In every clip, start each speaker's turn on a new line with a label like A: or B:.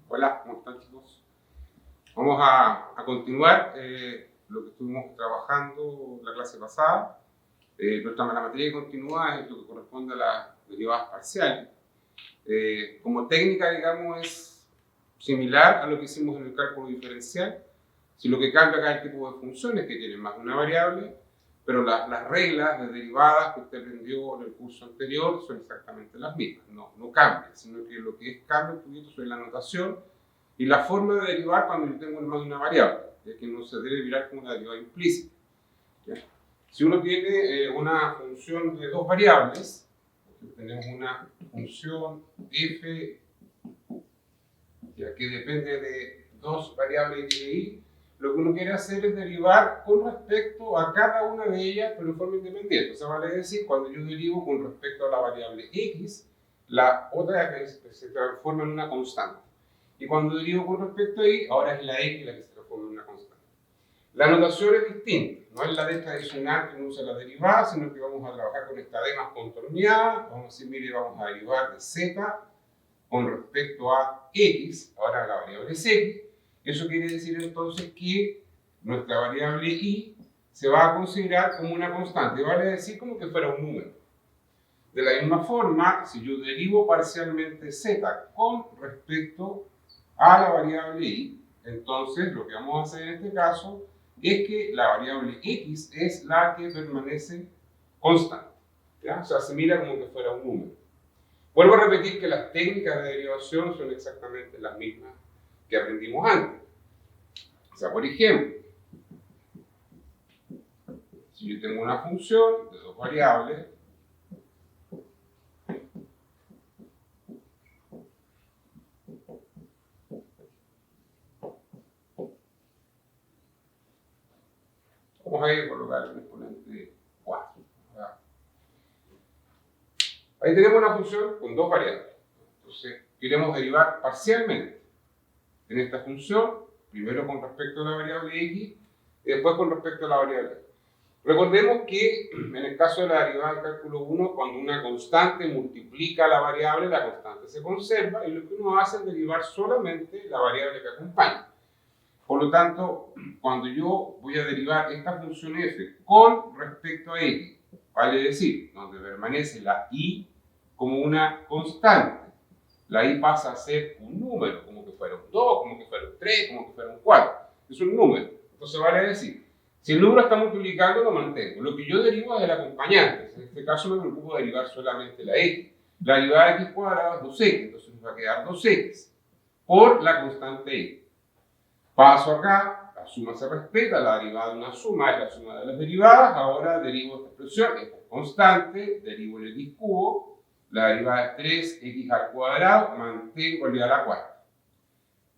A: Hola, ¿cómo están, chicos? Vamos a continuar lo que estuvimos trabajando la clase pasada. La materia que continúa es lo que corresponde a las derivadas parciales. Como técnica, digamos, es similar a lo que hicimos en el cálculo diferencial. Si lo que cambia acá es el tipo de funciones que tienen más de una variable, pero las reglas de derivadas que usted aprendió en el curso anterior son exactamente las mismas. No cambian, sino que lo que cambia un poquito es la notación y la forma de derivar cuando yo tengo más de una variable, ya que no se debe mirar como una derivada implícita. ¿Ya? Si uno tiene una función de dos variables, tenemos una función f ya que depende de dos variables x e y, lo que uno quiere hacer es derivar con respecto a cada una de ellas, pero de forma independiente. O sea, vale decir, cuando yo derivo con respecto a la variable x, la otra se transforma en una constante. Y cuando derivo con respecto a y, ahora es la x la que se transforma en una constante. La notación es distinta, no es la de tradicional que uno usa la derivada, sino que vamos a trabajar con esta d más contorneada. Vamos a decir, mire, vamos a derivar de z con respecto a x, ahora la variable es x. Eso quiere decir entonces que nuestra variable y se va a considerar como una constante, vale decir como que fuera un número. De la misma forma, si yo derivo parcialmente z con respecto a la variable y, entonces lo que vamos a hacer en este caso es que la variable x es la que permanece constante. ¿Ya? O sea, se mira como que fuera un número. Vuelvo a repetir que las técnicas de derivación son exactamente las mismas que aprendimos antes. O sea, por ejemplo, si yo tengo una función de dos variables, vamos a ir a colocar el exponente 4. ¿Verdad? Ahí tenemos una función con dos variables. Entonces, queremos derivar parcialmente en esta función, primero con respecto a la variable x y después con respecto a la variable y. Recordemos que en el caso de la derivada del cálculo 1, cuando una constante multiplica la variable, la constante se conserva y lo que uno hace es derivar solamente la variable que acompaña. Por lo tanto, cuando yo voy a derivar esta función f con respecto a x, vale decir, donde permanece la y como una constante, la y pasa a ser un número, como que fuera un 2, como que fuera un 3, como que fuera un 4. Es un número. Entonces vale decir, si el número está multiplicando, lo mantengo. Lo que yo derivo es el acompañante. En este caso me preocupo de derivar solamente la x. La derivada de x cuadrado es 2x, entonces nos va a quedar 2x por la constante y. Paso acá, la suma se respeta, la derivada de una suma es la suma de las derivadas. Ahora derivo esta expresión, esta es constante, derivo el x cubo, la derivada es 3x al cuadrado, mantengo el a la cuarta.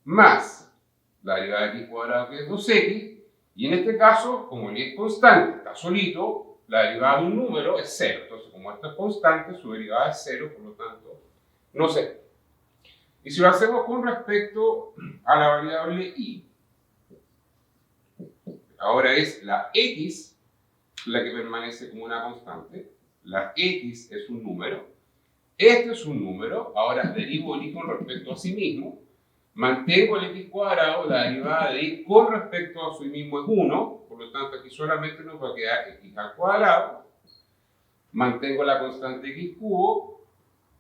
A: Más la derivada de x cuadrado, que es 2x, y en este caso, como el y es constante, está solito, la derivada de un número es 0. Entonces, como esto es constante, su derivada es 0, por lo tanto, no se. Y si lo hacemos con respecto a la variable y, ahora es la x la que permanece como una constante. La x es un número. Este es un número. Ahora derivo el y con respecto a sí mismo. Mantengo el x cuadrado. La derivada de y con respecto a sí mismo es 1. Por lo tanto, aquí solamente nos va a quedar x al cuadrado. Mantengo la constante x cubo.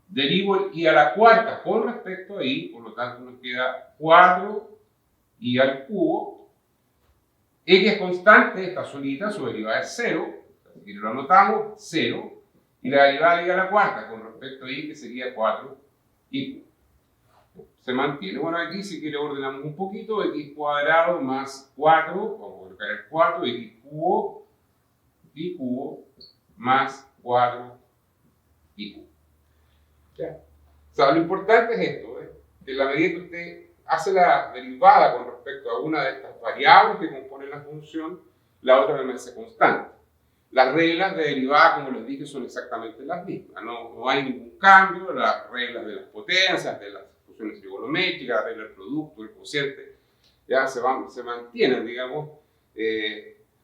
A: Derivo el y a la cuarta con respecto a y. Por lo tanto, nos queda 4y al cubo. X es constante, está solita, su derivada es 0, así que lo anotamos, 0, y la derivada de y a la cuarta con respecto a y, que sería 4y. Se mantiene. Bueno, aquí si quiere ordenamos un poquito, x cuadrado más 4, vamos a colocar el 4, y cubo más 4y cubo. ¿Ya? O sea, lo importante es esto, que en la medida que usted hace la derivada con respecto a una de estas variables que componen la función, la otra permanece constante. Las reglas de derivada, como les dije, son exactamente las mismas. No hay ningún cambio. Las reglas de las potencias, de las funciones trigonométricas, la regla del producto, el cociente, ya se mantienen, digamos,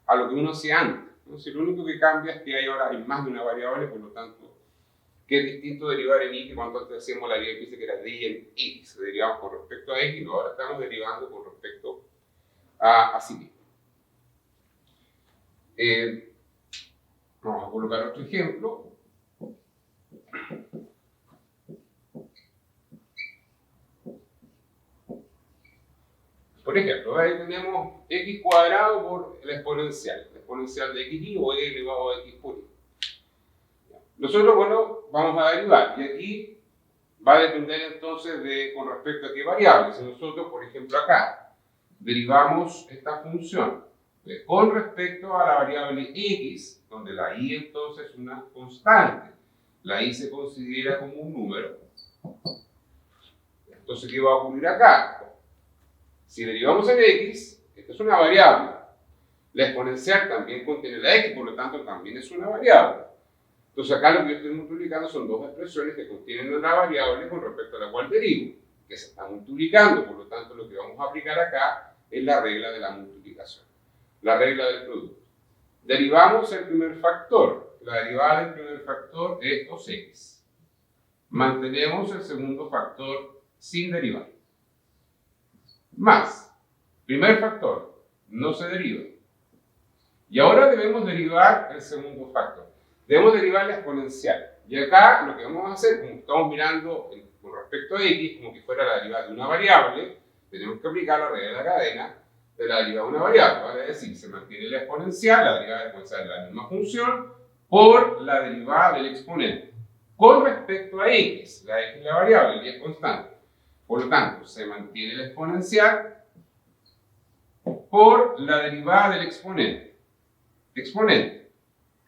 A: a lo que uno hacía antes, ¿no? Si lo único que cambia es que hay ahora más de una variable, por lo tanto, que es distinto derivar en y, que cuando antes hacíamos la deriva implícita que era d en x, derivamos con respecto a x, y ahora estamos derivando con respecto a sí mismo. Vamos a colocar otro ejemplo. Por ejemplo, ahí tenemos x cuadrado por la exponencial de xy o e elevado a x por y. Nosotros, bueno, vamos a derivar, y aquí va a depender entonces de con respecto a qué variable. Si nosotros, por ejemplo, acá derivamos esta función con respecto a la variable x, donde la y entonces es una constante, la y se considera como un número. Entonces, ¿qué va a ocurrir acá? Si derivamos en x, esta es una variable. La exponencial también contiene la x, por lo tanto también es una variable. Entonces acá lo que yo estoy multiplicando son dos expresiones que contienen una variable con respecto a la cual derivo, que se están multiplicando, por lo tanto lo que vamos a aplicar acá es la regla de la multiplicación, la regla del producto. Derivamos el primer factor, la derivada del primer factor es 2x. Mantenemos el segundo factor sin derivar. Más, primer factor, no se deriva. Y ahora debemos derivar el segundo factor. Debemos derivar la exponencial. Y acá lo que vamos a hacer, como estamos mirando con respecto a x, como que fuera la derivada de una variable, tenemos que aplicar la regla de la cadena de la derivada de una variable. ¿Vale? Es decir, se mantiene la exponencial, la derivada exponencial de la misma función, por la derivada del exponente. Con respecto a x, la x es la variable y es constante. Por lo tanto, se mantiene la exponencial por la derivada del exponente. Exponente,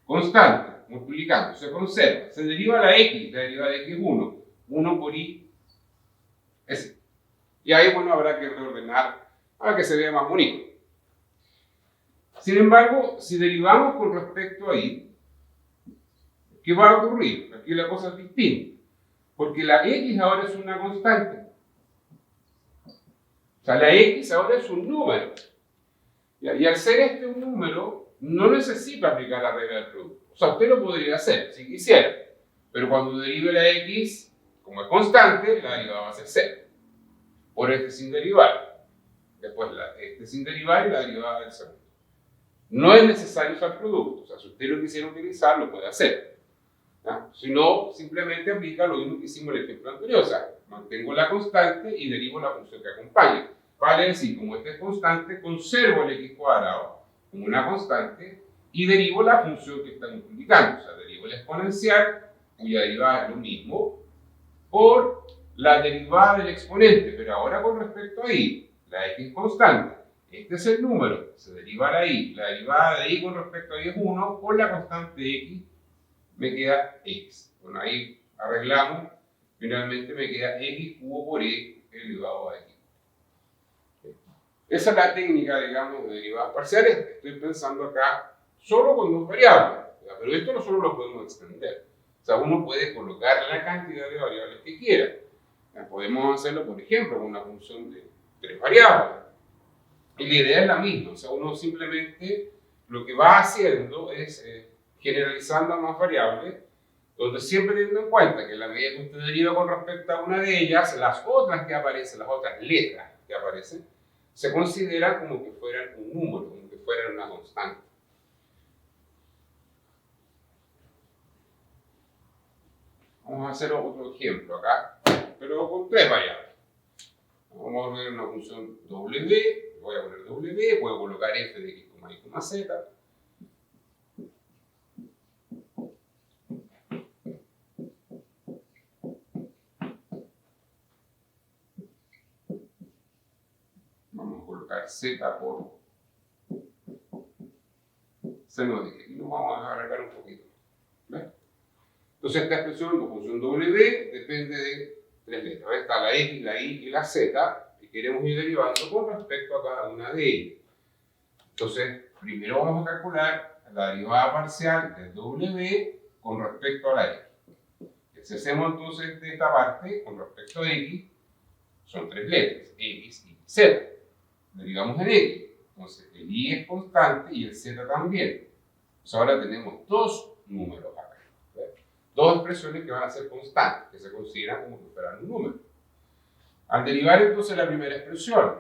A: constante, multiplicando, se conserva. Se deriva la derivada de x es 1. 1 por y es. Y ahí, bueno, habrá que reordenar para que se vea más bonito. Sin embargo, si derivamos con respecto a y, ¿qué va a ocurrir? Aquí la cosa es distinta. Porque la x ahora es una constante. O sea, la x ahora es un número. Y al ser este un número, no necesita aplicar la regla del producto. O sea, usted lo podría hacer, si quisiera. Pero cuando derive la x, como es constante, la derivada va a ser 0. Por este sin derivar. Después este sin derivar y la derivada del segundo. No es necesario usar producto. O sea, si usted lo quisiera utilizar, lo puede hacer. ¿Ya? Si no, simplemente aplica lo mismo que hicimos en el ejemplo anterior. O sea, mantengo la constante y derivo la función que acompaña. Vale decir, como este es constante, conservo el x cuadrado como una constante y derivo la función que está multiplicando. O sea, derivo la exponencial, cuya derivada es lo mismo, por la derivada del exponente. Pero ahora con respecto a y, la x es constante. Este es el número, se deriva la y. La derivada de y con respecto a y es 1, por la constante x me queda x. Bueno, ahí arreglamos. Finalmente me queda x cubo por y elevado a x. Esa es la técnica, digamos, de derivadas parciales. Estoy pensando acá solo con dos variables, pero esto nosotros lo podemos extender. O sea, uno puede colocar la cantidad de variables que quiera. Podemos hacerlo, por ejemplo, con una función de 3 variables. Y la idea es la misma. O sea, uno simplemente lo que va haciendo es generalizando a más variables, donde siempre teniendo en cuenta que en la medida que usted deriva con respecto a una de ellas, las otras que aparecen, las otras letras que aparecen, se consideran como que fueran un número, como que fueran una constante. Vamos a hacer otro ejemplo acá, pero con 3 variables. Vamos a ver una función w, voy a poner w, puedo colocar f de x, y, z. Vamos a colocar z por seno de x. Y nos vamos a alargar un poquito. ¿Ves? Entonces esta expresión, la función w, depende de 3 letras. Está la x, la y y la z, y queremos ir derivando con respecto a cada una de ellas. Entonces, primero vamos a calcular la derivada parcial de w con respecto a la x. Si hacemos entonces de esta parte con respecto a x, son 3 letras, x, y, z. Derivamos en x. Entonces, el y es constante y el z también. Entonces, ahora tenemos dos números acá. dos expresiones que van a ser constantes, que se consideran como que fueran un número. Al derivar entonces la primera expresión,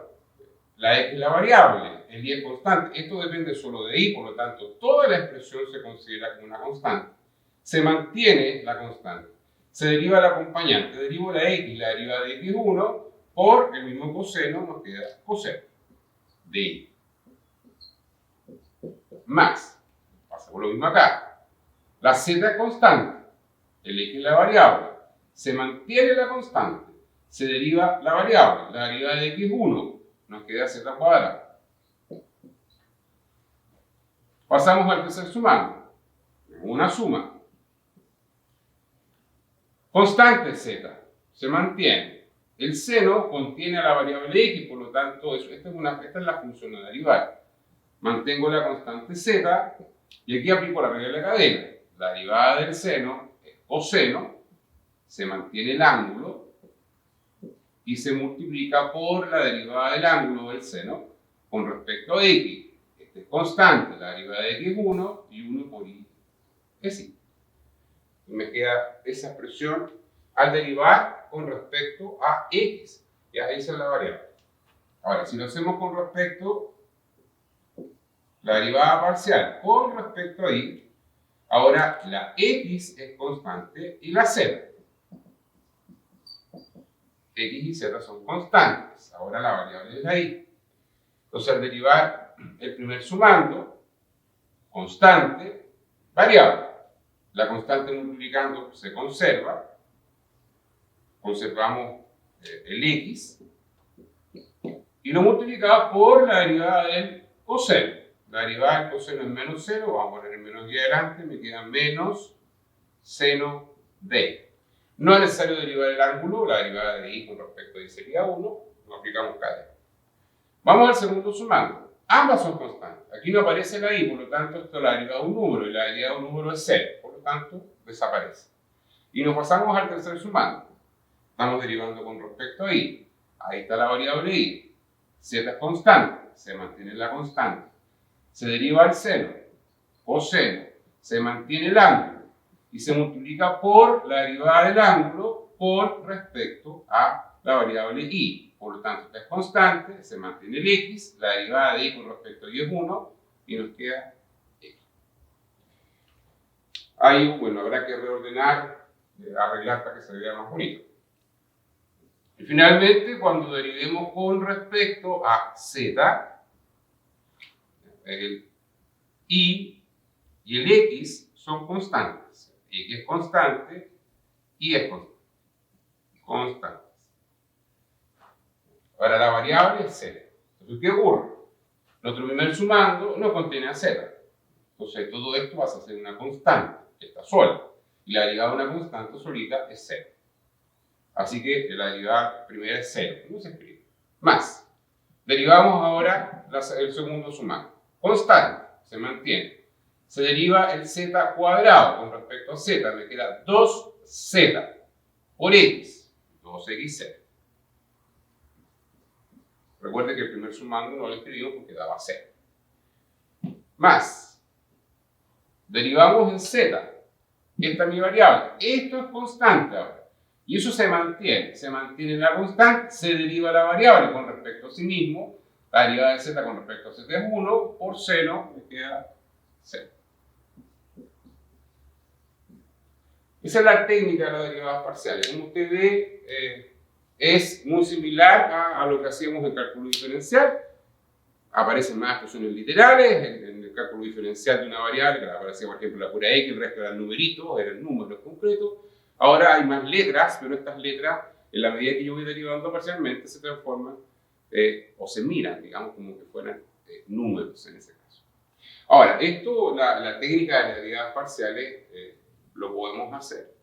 A: la x es la variable, el y es constante, esto depende solo de y, por lo tanto, toda la expresión se considera como una constante. Se mantiene la constante. Se deriva el acompañante, derivo la x, la derivada de x es 1, por el mismo coseno nos queda coseno de y. Más, pasa por lo mismo acá. La z es constante, el x es la variable, se mantiene la constante, se deriva la variable, la derivada de x es 1, nos queda z cuadrado. Pasamos al tercer sumando, una suma. Constante z, se mantiene. El seno contiene a la variable x, por lo tanto, esta es la función a derivar. Mantengo la constante z y aquí aplico la regla de la cadena. La derivada del seno es coseno, se mantiene el ángulo y se multiplica por la derivada del ángulo del seno con respecto a x. Este es constante, la derivada de x es 1 y 1 por y es y. Y me queda esa expresión al derivar con respecto a x. Ya, esa es la variable. Ahora, si lo hacemos con respecto la derivada parcial con respecto a y, ahora la x es constante y la z. X y z son constantes. Ahora la variable es la y. Entonces, al derivar el primer sumando, constante, variable. La constante multiplicando se conserva. Conservamos el x. Y lo multiplicamos por la derivada del coseno. La derivada del coseno es menos 0. Vamos a poner el menos aquí adelante. Me queda menos seno de y. No es necesario derivar el ángulo, la derivada de y con respecto a y sería 1, lo aplicamos cadena. Vamos al segundo sumando. Ambas son constantes. Aquí no aparece la y, por lo tanto, esto es la derivada de un número y la derivada de un número es 0, por lo tanto, desaparece. Y nos pasamos al tercer sumando. Estamos derivando con respecto a y. Ahí está la variable y. Z es constante, se mantiene la constante. Se deriva el seno, coseno, se mantiene el ángulo y se multiplica por la derivada del ángulo con respecto a la variable y. Por lo tanto, esta es constante, se mantiene el x, la derivada de y con respecto a y es 1 y nos queda x. Ahí, bueno, habrá que reordenar, arreglar para que se vea más bonito. Y finalmente, cuando derivemos con respecto a z, el y el x son constantes. X es constante, y es constante. Ahora la variable es z. Entonces, ¿qué ocurre? Nuestro primer sumando no contiene a z. Entonces, todo esto va a ser una constante, que está sola. Y la derivada de una constante solita es 0. Así que la derivada primera es 0. No se escribe. Más. Derivamos ahora el segundo sumando. Constante, se mantiene. Se deriva el z cuadrado con respecto a z. Me queda 2z por x. 2xz. Recuerde que el primer sumando no lo escribimos porque daba 0. Más. Derivamos en z. Esta es mi variable. Esto es constante ahora. Y eso se mantiene la constante, se deriva la variable con respecto a sí mismo, la derivada de z con respecto a z es 1, por seno me queda 0. Esa es la técnica de las derivadas parciales. Como usted ve, es muy similar a lo que hacíamos en cálculo diferencial. Aparecen más expresiones literales, en el cálculo diferencial de una variable, que aparecía por ejemplo la pura x, el resto eran numeritos, eran números concretos. Ahora hay más letras, pero estas letras, en la medida que yo voy derivando parcialmente, se transforman o se miran, digamos, como que fueran números en ese caso. Ahora, esto, la técnica de las derivadas parciales, lo podemos hacer.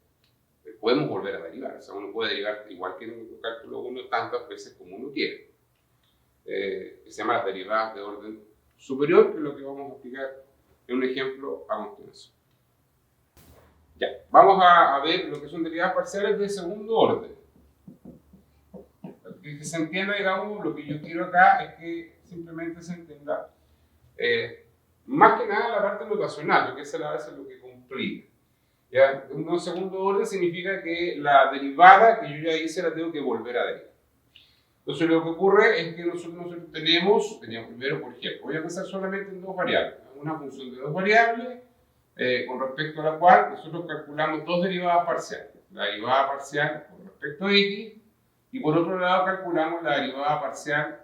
A: Podemos volver a derivar. O sea, uno puede derivar igual que en un cálculo 1 tantas veces como uno quiere. Se llama las derivadas de orden superior, que es lo que vamos a explicar en un ejemplo a continuación. Ya, vamos a ver lo que son derivadas parciales de segundo orden. Que se entienda, digamos, lo que yo quiero acá es que simplemente se entienda más que nada la parte notacional, porque esa a veces es lo que complica. ¿Ya? Un segundo orden significa que la derivada que yo ya hice la tengo que volver a derivar. Entonces lo que ocurre es que nosotros teníamos primero, por ejemplo, voy a pensar solamente en dos variables. Una función de dos variables con respecto a la cual nosotros calculamos dos derivadas parciales. La derivada parcial con respecto a x y por otro lado calculamos la derivada parcial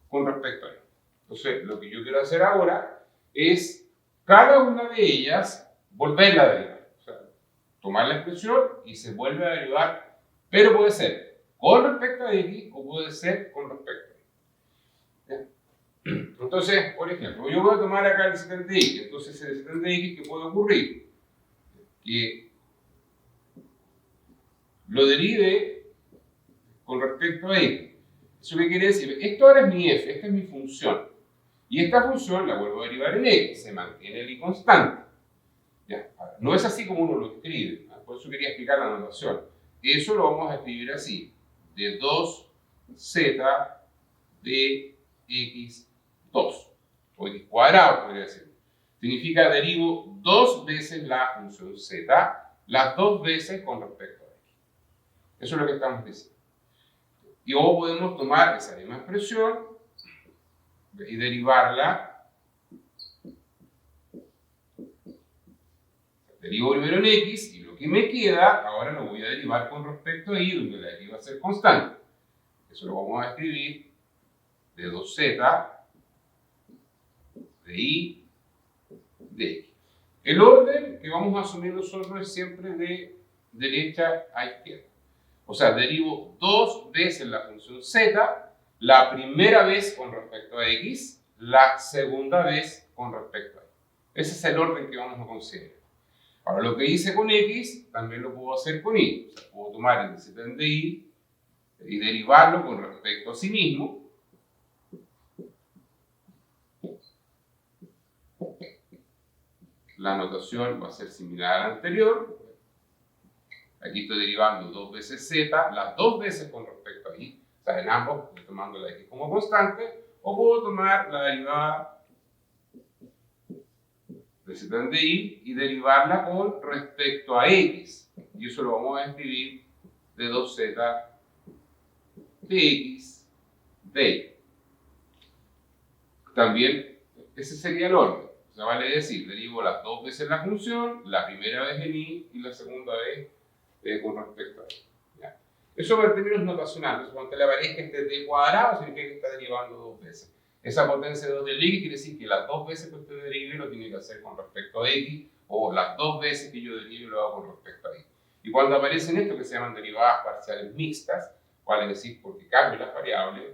A: con respecto a y. Entonces lo que yo quiero hacer ahora es cada una de ellas volverla a derivar. O sea, tomar la expresión y se vuelve a derivar, pero puede ser con respecto a x o puede ser con respecto a y. Entonces, por ejemplo, yo voy a tomar acá el secante de x. Entonces, el secante de x, ¿qué puede ocurrir? Que lo derive con respecto a x. ¿Eso qué quiere decir? Esto ahora es mi f, esta es mi función. Y esta función la vuelvo a derivar en x, se mantiene el y constante. ¿Ya? Ahora, no es así como uno lo escribe, ¿no? Por eso quería explicar la notación. Eso lo vamos a escribir así, de 2z de x2, o x cuadrado, podría decir. Significa derivo dos veces la función z, las dos veces con respecto a x. Eso es lo que estamos diciendo. Y luego podemos tomar esa misma expresión y derivarla. Derivo primero en x y lo que me queda, ahora lo voy a derivar con respecto a y, donde la y va a ser constante. Eso lo vamos a escribir de 2z de y de x. El orden que vamos a asumir nosotros es siempre de derecha a izquierda. O sea, derivo dos veces la función z, la primera vez con respecto a x, la segunda vez con respecto a y. Ese es el orden que vamos a considerar. Ahora, lo que hice con x, también lo puedo hacer con y. O sea, puedo tomar el secante de y derivarlo con respecto a sí mismo. La notación va a ser similar a la anterior. Aquí estoy derivando dos veces z, las dos veces con respecto a y. O sea, en ambos estoy tomando la x como constante. O puedo tomar la derivada de secante de y derivarla con respecto a x. Y eso lo vamos a escribir de 2z de x de y. También ese sería el orden. O sea, vale decir, derivo las dos veces la función, la primera vez en y la segunda vez con respecto a y. ¿Ya? Eso en términos notacionales. Cuando le aparezca este d cuadrado, significa que está derivando dos veces. Esa potencia de 2 del x quiere decir que las dos veces que usted derive lo tiene que hacer con respecto a x, o las dos veces que yo derive lo hago con respecto a y. Y cuando aparecen esto que se llaman derivadas parciales mixtas, vale decir porque cambian las variables,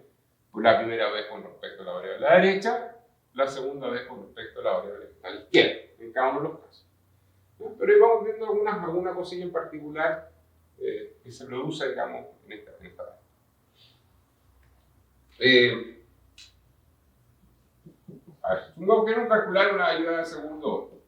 A: pues la primera vez con respecto a la variable a la derecha, la segunda vez con respecto a la variable a la izquierda, en cada uno de los casos. ¿No? Pero ahí vamos viendo alguna cosilla en particular que se produce, digamos, en esta a ver, supongamos que quiero calcular una derivada de segundo orden.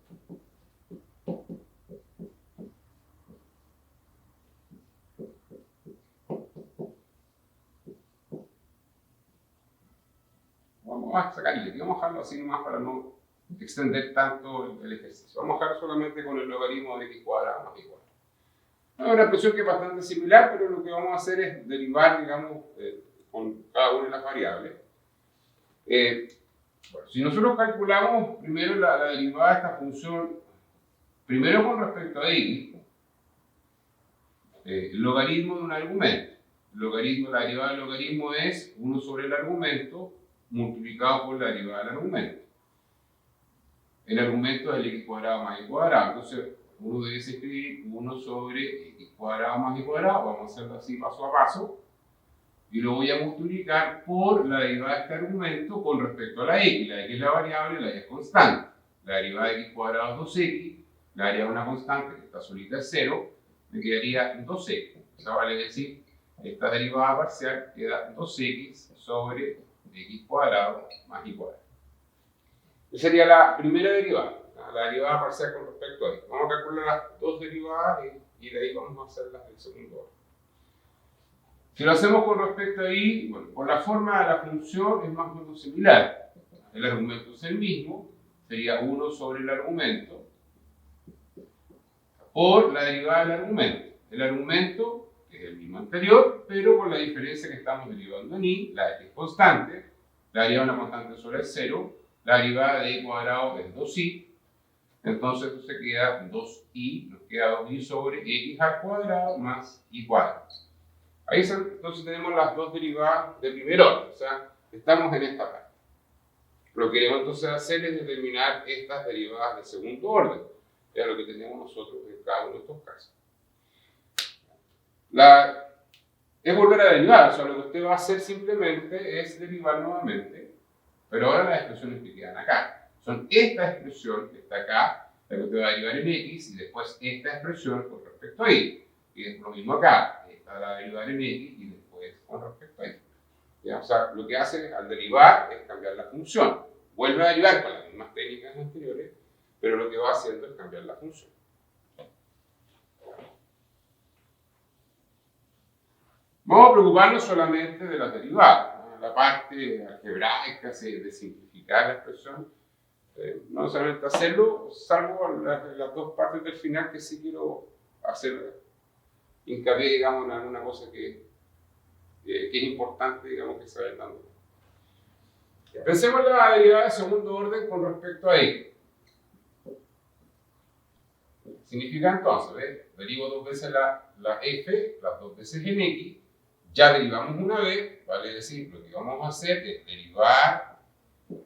A: Vamos a sacarle, vamos a dejarlo así nomás para no extender tanto el ejercicio. Vamos a dejar solamente con el logaritmo de x cuadrado más y cuadrado. Es una expresión que es bastante similar, pero lo que vamos a hacer es derivar, digamos, con cada una de las variables. Bueno, si nosotros calculamos primero la derivada de esta función, primero con respecto a x, el logaritmo de un argumento. La derivada del logaritmo es 1 sobre el argumento multiplicado por la derivada del argumento. El argumento es el x cuadrado más y cuadrado. Entonces, uno debe escribir 1 sobre x cuadrado más y cuadrado. Vamos a hacerlo así paso a paso. Y lo voy a multiplicar por la derivada de este argumento con respecto a la x. La x es la variable, la y es constante. La derivada de x cuadrado es 2x. La derivada de una constante que está solita es 0. Me quedaría 2x. O sea, vale decir, esta derivada parcial queda 2x sobre x cuadrado más y cuadrado. Esa sería la primera derivada, la derivada parcial con respecto a y. Vamos a calcular las dos derivadas y de ahí vamos a hacer las del segundo orden. Si lo hacemos con respecto a y, bueno, por la forma de la función es más o menos similar. El argumento es el mismo, sería 1 sobre el argumento por la derivada del argumento. El argumento es el mismo anterior, pero con la diferencia que estamos derivando en y, la x es constante, la derivada de una constante sola es 0, la derivada de y cuadrado es 2y, entonces esto se queda 2y, nos queda 2y sobre x al cuadrado más y cuadrado. Ahí entonces tenemos las dos derivadas de primer orden, o sea, estamos en esta parte. Lo que queremos entonces hacer es determinar estas derivadas de segundo orden, que es lo que tenemos nosotros en cada uno de estos casos. Es volver a derivar, o sea, lo que usted va a hacer simplemente es derivar nuevamente, pero ahora las expresiones que quedan acá. Son esta expresión que está acá, la que usted va a derivar en x, y después esta expresión con respecto a y. Y es lo mismo acá, esta la va a derivar en x y después con respecto a y. ¿Ya? O sea, lo que hace al derivar es cambiar la función. Vuelve a derivar con las mismas técnicas anteriores, pero lo que va haciendo es cambiar la función. Vamos a preocuparnos solamente de las derivadas. La parte algebraica de simplificar la expresión, no solamente hacerlo, salvo las dos partes del final que sí quiero hacer hincapié, digamos, en alguna cosa que es importante, digamos, que se vaya dando. Pensemos en la derivada de segundo orden con respecto a y. Significa entonces, ¿ves? Derivo dos veces la f, las dos veces en x, ya derivamos una vez, vale decir, lo que vamos a hacer es derivar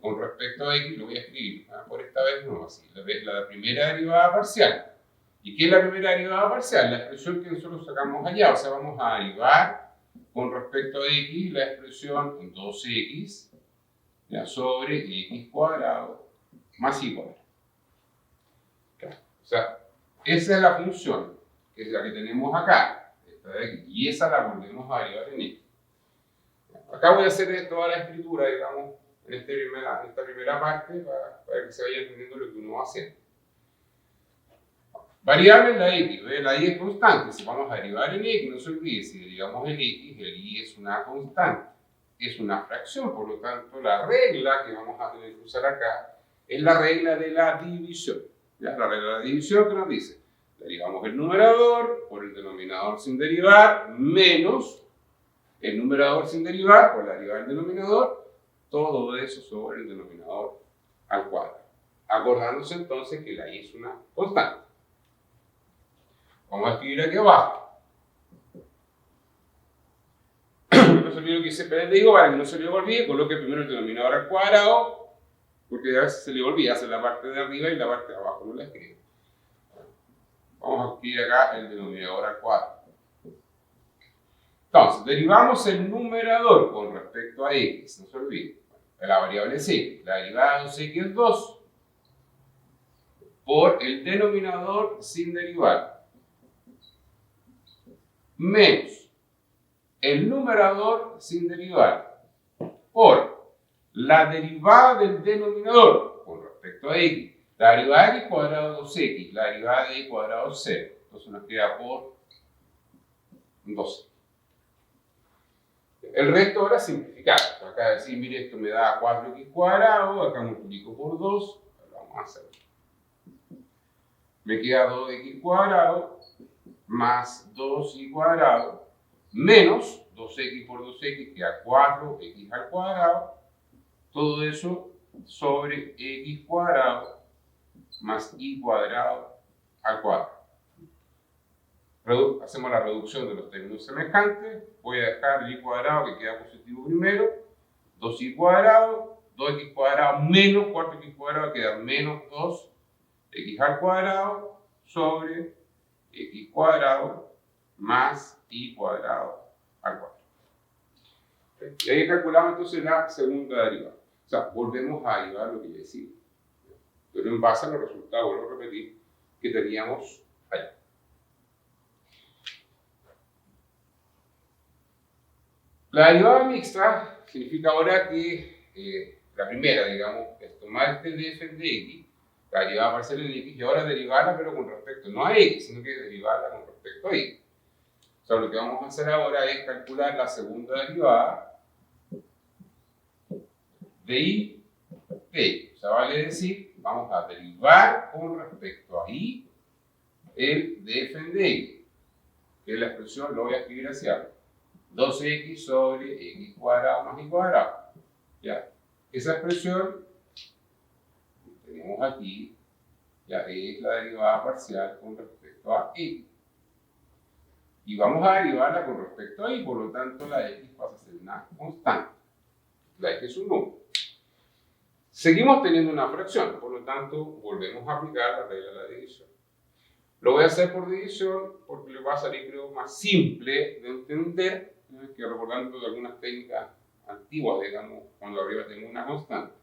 A: con respecto a x, lo voy a escribir, por esta vez no, así, la primera derivada parcial. ¿Y qué es la primera derivada parcial? La expresión que nosotros sacamos allá, o sea, vamos a derivar con respecto a x la expresión 2x ya, sobre x cuadrado más y cuadrado. O sea, esa es la función, que es la que tenemos acá. Y esa la volvemos a derivar en x. Acá voy a hacer toda la escritura, digamos, en esta primera parte para que se vaya entendiendo lo que uno va haciendo. Variable en la x, ¿ve? La y es constante, si vamos a derivar en x, no se olvide, si derivamos en x, el y es una constante, es una fracción, por lo tanto la regla que vamos a tener que usar acá es la regla de la división. ¿Ya? La regla de la división que nos dice, derivamos el numerador por el denominador sin derivar, menos el numerador sin derivar por la derivada del denominador, todo eso sobre el denominador al cuadrado. Acordándose entonces que la y es una constante. Vamos a escribir aquí abajo. No se olvide lo que hice Pérez digo, para que no se le olvide, coloque primero el denominador al cuadrado, porque a veces se le olvida hacer la parte de arriba y la parte de abajo no la escribe. Vamos a escribir acá el denominador al cuadrado. Entonces, derivamos el numerador con respecto a x, no se olvide. La variable es x, la derivada de 2x es 2, por el denominador sin derivar, menos el numerador sin derivar, por la derivada del denominador con respecto a x. La derivada de x cuadrado 2x, la derivada de y cuadrado 0. Entonces nos queda por 12. El resto ahora es simplificar. Acá decir, mire, esto me da 4x cuadrado, acá multiplico por 2, vamos a hacer. Me queda 2x cuadrado más 2y cuadrado menos 2x por 2x, queda 4x al cuadrado. Todo eso sobre x cuadrado más y cuadrado al cuadrado. Hacemos la reducción de los términos semejantes. Voy a dejar el y cuadrado que queda positivo primero. 2y cuadrado, 2x cuadrado menos 4x cuadrado queda menos 2x al cuadrado sobre x cuadrado más y cuadrado al cuadrado. Y ahí calculamos entonces la segunda derivada. O sea, volvemos a derivar lo que ya decía. Pero en base a los resultados, vuelvo a repetir, que teníamos allá. La derivada mixta significa ahora que la primera, digamos, es tomar este df de x, la derivada parcial en x, y ahora derivarla, pero con respecto no a x, sino que derivarla con respecto a y. O sea, lo que vamos a hacer ahora es calcular la segunda derivada de y de x. O sea, vale decir, vamos a derivar con respecto a y el df en dy, que es la expresión, lo voy a escribir hacia arriba. 2x sobre x cuadrado más y cuadrado. ¿Ya? Esa expresión que tenemos aquí ya es la derivada parcial con respecto a x. Y vamos a derivarla con respecto a y, por lo tanto la x pasa a ser una constante. La x es un número. Seguimos teniendo una fracción, por lo tanto volvemos a aplicar la regla de la división. Lo voy a hacer por división porque le va a salir, creo, más simple de entender que recordando de algunas técnicas antiguas, digamos, cuando arriba tengo una constante.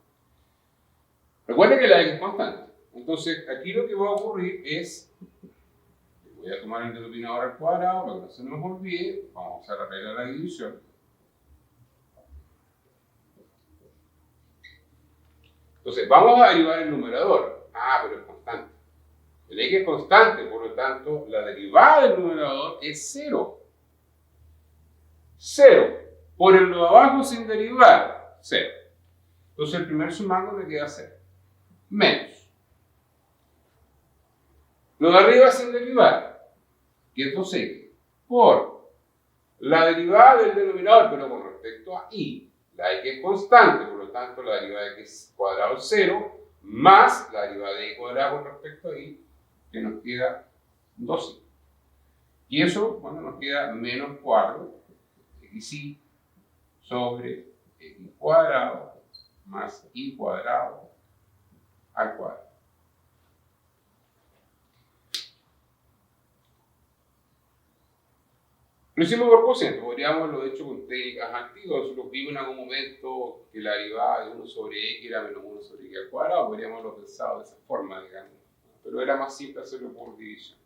A: Recuerden que la x es constante. Entonces, aquí lo que va a ocurrir es, voy a tomar el denominador al cuadrado para que no se nos olvide, vamos a usar la regla de la división. Entonces, vamos a derivar el numerador. Pero es constante. El x es constante, por lo tanto, la derivada del numerador es 0. 0. Por el de abajo sin derivar, 0. Entonces, el primer sumando me queda 0. Menos. Lo de arriba sin derivar, que es 2x, por la derivada del denominador, pero con respecto a y. La x es constante, por lo tanto, la derivada de x cuadrado es 0, más la derivada de y cuadrado con respecto a y, que nos queda 2y. Y eso, bueno, nos queda menos 4 xy sobre x cuadrado más y cuadrado al cuadrado. Lo hicimos por cociente, podríamos haberlo hecho con técnicas antiguas, lo vimos en algún momento que la derivada de 1 sobre x era menos 1 sobre x al cuadrado, podríamos haberlo pensado de esa forma, digamos, pero era más simple hacerlo por división.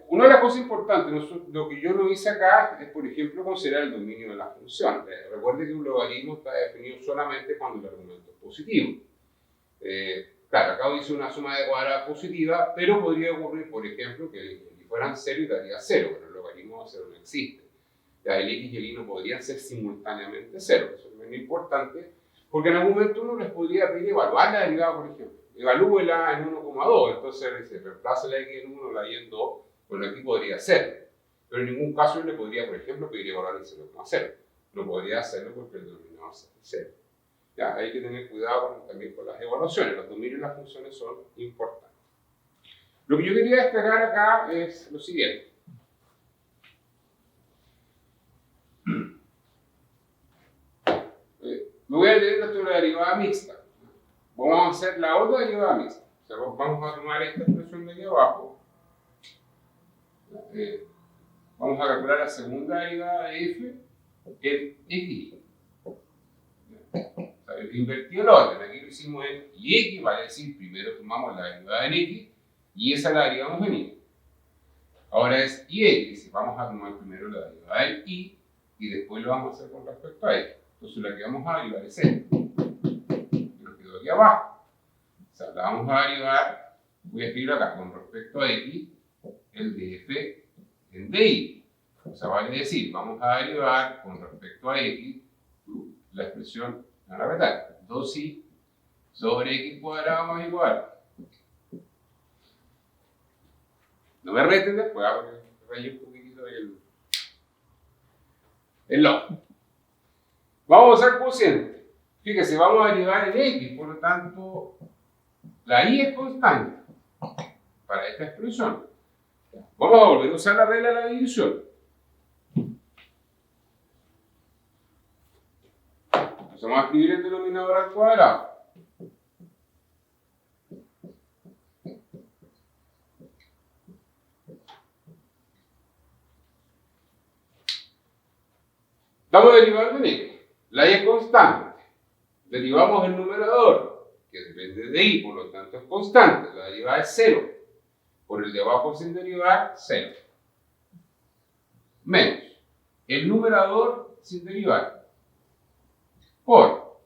A: Una de las cosas importantes, lo que yo no hice acá es, por ejemplo, considerar el dominio de la función. Recuerde que un logaritmo está definido solamente cuando el argumento es positivo. Claro, acá hice una suma de cuadrada positiva, pero podría ocurrir, por ejemplo, que el fueran 0 y daría 0, pero el logaritmo de 0 no existe. Ya el x y el y no podrían ser simultáneamente 0, eso es muy importante, porque en algún momento uno les podría pedir evaluar la derivada, por ejemplo. Evalúela en 1,2, entonces dice, reemplaza la x en 1, la y en 2, bueno, aquí podría ser, pero en ningún caso yo le podría, por ejemplo, pedir evaluar en 0,0. No podría hacerlo porque el denominador es 0. Ya, hay que tener cuidado también con las evaluaciones, los dominios y las funciones son importantes. Lo que yo quería destacar acá es lo siguiente. Me voy a tener nuestra derivada mixta. Vamos a hacer la otra derivada mixta. O sea, vamos a tomar esta expresión de aquí abajo. Vamos a calcular la segunda derivada de f en x. O sea, invertí el orden. Aquí lo hicimos en y x, vale decir, primero tomamos la derivada en x y esa la derivamos en y. Ahora es y x, vamos a tomar primero la derivada en y después lo vamos a hacer con respecto a x. Entonces la que vamos a derivar es esta. Lo quedó aquí abajo. O sea, la vamos a derivar, voy a escribir acá, con respecto a x, el df en dy. O sea, vale decir, vamos a derivar con respecto a x la expresión, la verdad, 2y sobre x cuadrado más y cuadrado. No me reten después, porque rayé un poquitito el log. Vamos a usar cociente. Fíjese, vamos a derivar en x, por lo tanto, la y es constante para esta expresión. Vamos a volver a usar la regla de la división. Entonces vamos a escribir el denominador al cuadrado. Estamos derivando en x. La y es constante. Derivamos el numerador, que depende de y, por lo tanto es constante. La derivada es 0. Por el de abajo sin derivar, 0. Menos el numerador sin derivar. Por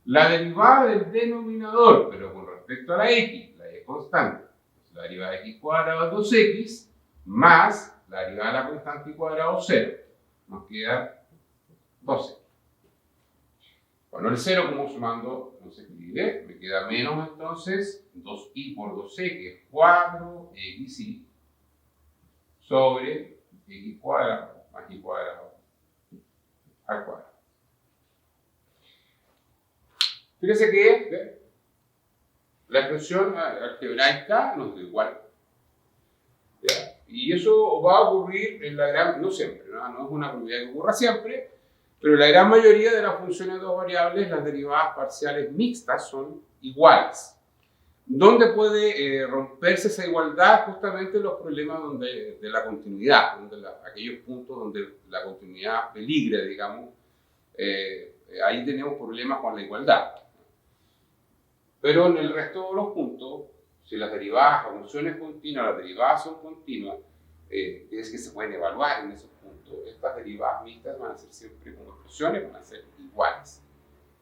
A: la derivada del denominador, pero con respecto a la x, la y es constante. La derivada de x cuadrado es 2x, más la derivada de la constante y cuadrado 0. Nos queda 12. Bueno, el 0 como sumando, entonces me queda menos entonces 2i por 2c, que es 4xy, sobre x cuadrado más y cuadrado al cuadrado. Fíjense que la expresión algebraica nos da igual. ¿Ya? Y eso va a ocurrir en la gran, no siempre, no es una probabilidad que ocurra siempre, pero la gran mayoría de las funciones de dos variables, las derivadas parciales mixtas, son iguales. ¿Dónde puede romperse esa igualdad? Justamente en los problemas de la continuidad, aquellos puntos donde la continuidad peligra, digamos, ahí tenemos problemas con la igualdad. Pero en el resto de los puntos, si las derivadas, las funciones continuas, las derivadas son continuas, es que se pueden evaluar en esos puntos. Estas derivadas mixtas van a ser siempre como expresiones, van a ser iguales.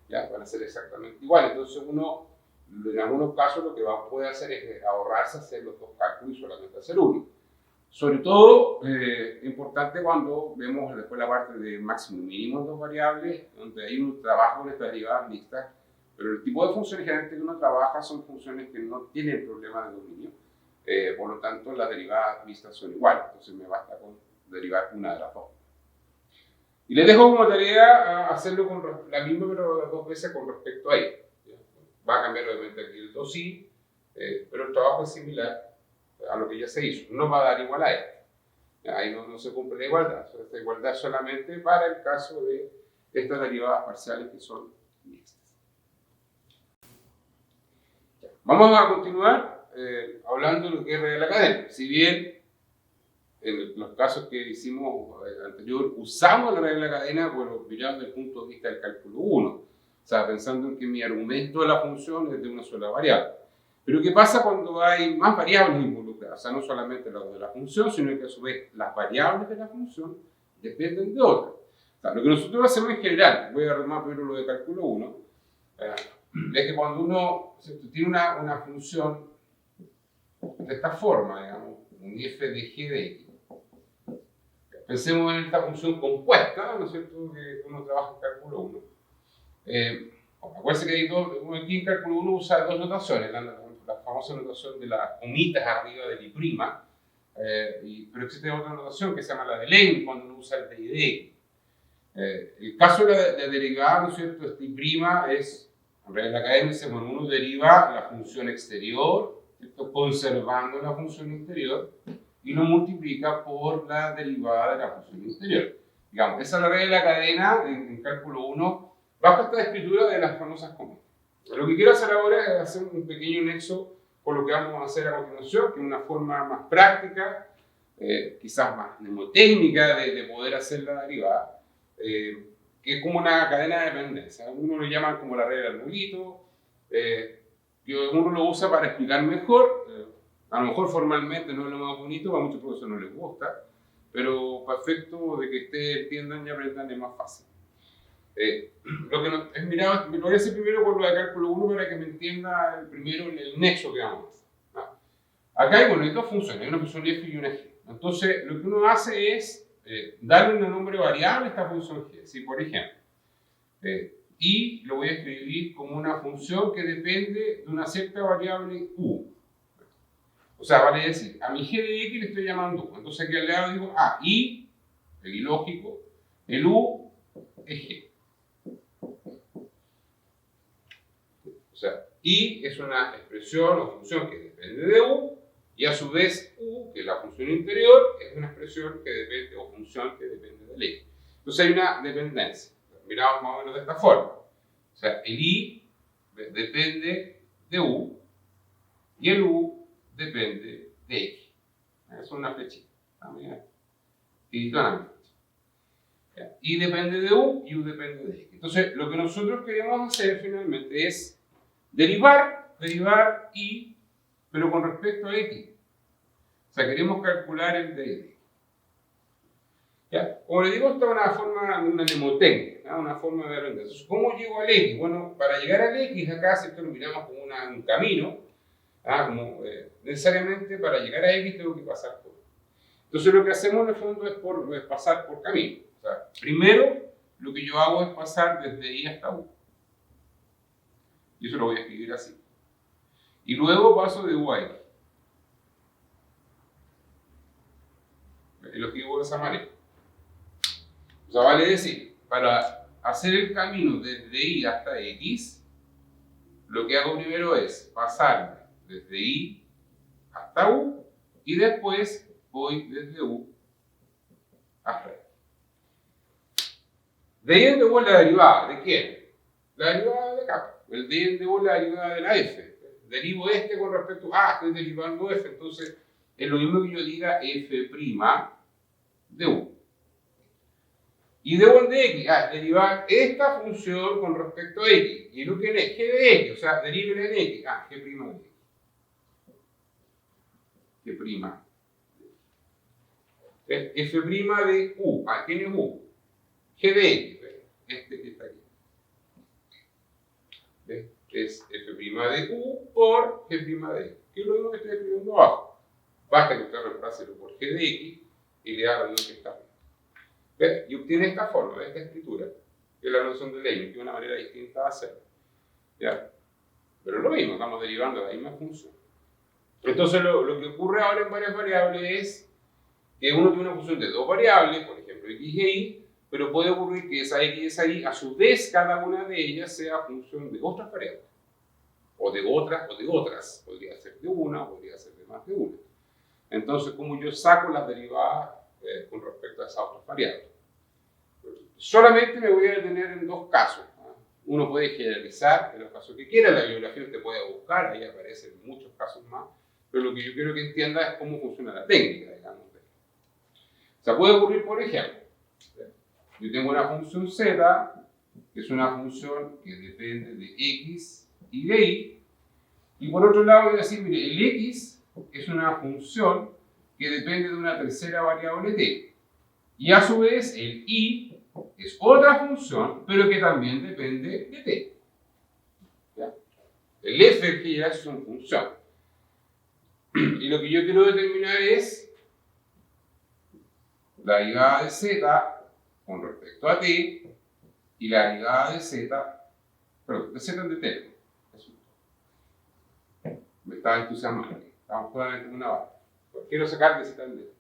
A: ¿Ya? Van a ser exactamente iguales. Entonces uno, en algunos casos, lo que puede hacer es ahorrarse hacer los dos cálculos y solamente hacer uno. Sobre todo, importante cuando vemos después la parte de máximo y mínimo en dos variables, donde hay un trabajo en estas derivadas mixtas, pero el tipo de funciones generalmente que uno trabaja son funciones que no tienen problema de dominio. Por lo tanto, las derivadas mixtas son iguales. Entonces me basta con derivar una de las dos. Y les dejo como tarea hacerlo con la misma, pero las dos veces con respecto a ella. Va a cambiar obviamente aquí el 2i, pero el trabajo es similar a lo que ya se hizo. No va a dar igual a esto. Ahí no se cumple la igualdad. Esta igualdad es solamente para el caso de estas derivadas parciales que son mixtas. Vamos a continuar hablando de lo que es regla de la cadena. Si bien en los casos que hicimos anterior usamos la regla de la cadena, bueno, mirando desde el punto de vista del cálculo 1. O sea, pensando en que mi argumento de la función es de una sola variable. Pero ¿qué pasa cuando hay más variables involucradas? O sea, no solamente las de la función, sino que a su vez las variables de la función dependen de otras. O sea, lo que nosotros hacemos en general, voy a retomar primero lo de cálculo 1, es que cuando uno tiene una función de esta forma, digamos, un f de g de x, pensemos en esta función compuesta, ¿no es cierto?, que uno trabaja en cálculo 1. Acuérdense que uno aquí en cálculo 1 usa dos notaciones, la famosa notación de las comitas arriba del i', pero existe otra notación que se llama la de Leibniz cuando uno usa el de i de x. El caso de la derivada, ¿no es cierto?, este i' es, en realidad la cadena dice, bueno, uno deriva la función exterior, ¿cierto?, conservando la función interior, y lo multiplica por la derivada de la función interior. Digamos, esa es la regla de la cadena en cálculo 1, bajo esta escritura de las famosas comitas. Lo que quiero hacer ahora es hacer un pequeño nexo con lo que vamos a hacer a continuación, que es una forma más práctica, quizás más mnemotécnica de poder hacer la derivada, que es como una cadena de dependencia. Uno lo llama como la regla del arbolito, uno lo usa para explicar mejor. A lo mejor formalmente no es lo más bonito, a muchos profesores no les gusta, pero para efecto de que ustedes entiendan y aprendan es más fácil. Lo que no, es mirado, lo voy a hacer primero por lo de cálculo 1 para que me entienda primero el nexo que vamos a hacer, ¿no? Acá hay dos funciones, hay una función f y una g. Entonces, lo que uno hace es darle un nombre variable a esta función g. Si, por ejemplo, y lo voy a escribir como una función que depende de una cierta variable u. O sea, vale decir, a mi g de x le estoy llamando u. Entonces aquí al lado digo, y, el ilógico, el u es g. O sea, y es una expresión o función que depende de u, y a su vez u, que es la función interior, es una expresión que depende, o función que depende del x. Entonces hay una dependencia. Miramos más o menos de esta forma. O sea, el i depende de u, y el u depende de x. Es una flechita. Tiritona. Y depende de u, y u depende de x. Entonces, lo que nosotros queremos hacer finalmente es derivar y, pero con respecto a x. O sea, queremos calcular el de x. ¿Ya? Como le digo, esta es una forma, una mnemotécnica, ¿no? Una forma de aprender. Entonces, ¿cómo llego al x? Bueno, para llegar al x acá, si esto lo miramos como un camino, como necesariamente para llegar a x tengo que pasar por. Entonces, lo que hacemos en el fondo es pasar por camino. O sea, primero, lo que yo hago es pasar desde i hasta u. Y eso lo voy a escribir así. Y luego paso de U a X. Lo escribo de esa manera. O sea, vale decir, para hacer el camino desde Y hasta X, lo que hago primero es pasarme desde Y hasta U y después voy desde U hasta X. De Y en de U es la derivada. ¿De quién? La derivada de acá. El de Y en de U es la derivada de la F. Derivo este con respecto a estoy derivando F, entonces es lo mismo que yo diga F' de U. Y de U en de X, derivar esta función con respecto a X. Y lo que es G de X, o sea, deriven en X. G' de X. G'. F' de U. ¿Quién es U? G de X. Este que está aquí. ¿Ves? Es F' de U por G' de X. Que es lo mismo que estoy escribiendo abajo. Basta que usted reemplace por G de X y le haga lo mismo que está aquí. ¿Ves? Y obtiene esta forma, esta escritura, que es la noción de Leibniz, que es una manera distinta de hacerlo. ¿Ya? Pero es lo mismo, estamos derivando de la misma función. Entonces, lo que ocurre ahora en varias variables es que uno tiene una función de dos variables, por ejemplo, x e y, pero puede ocurrir que esa x y esa y, a su vez, cada una de ellas sea función de otras variables. O de otras. Podría ser de una, o podría ser de más de una. Entonces, como yo saco las derivadas con respecto a esas otras variables. Solamente me voy a detener en dos casos. Uno puede generalizar en los casos que quiera, la bibliografía usted puede buscar, ahí aparecen muchos casos más, pero lo que yo quiero que entienda es cómo funciona la técnica, digamos. O sea, puede ocurrir, por ejemplo, yo tengo una función z, que es una función que depende de x y de y por otro lado voy a decir, mire, el x es una función que depende de una tercera variable t. Y a su vez el y es otra función, pero que también depende de t. ¿Ya? El f que ya es una función. Y lo que yo quiero determinar es la derivada de z con respecto a t y la derivada de z, perdón, de z de t. Me estaba entusiasmando. Estamos solamente en una barra. Quiero sacar de z en t.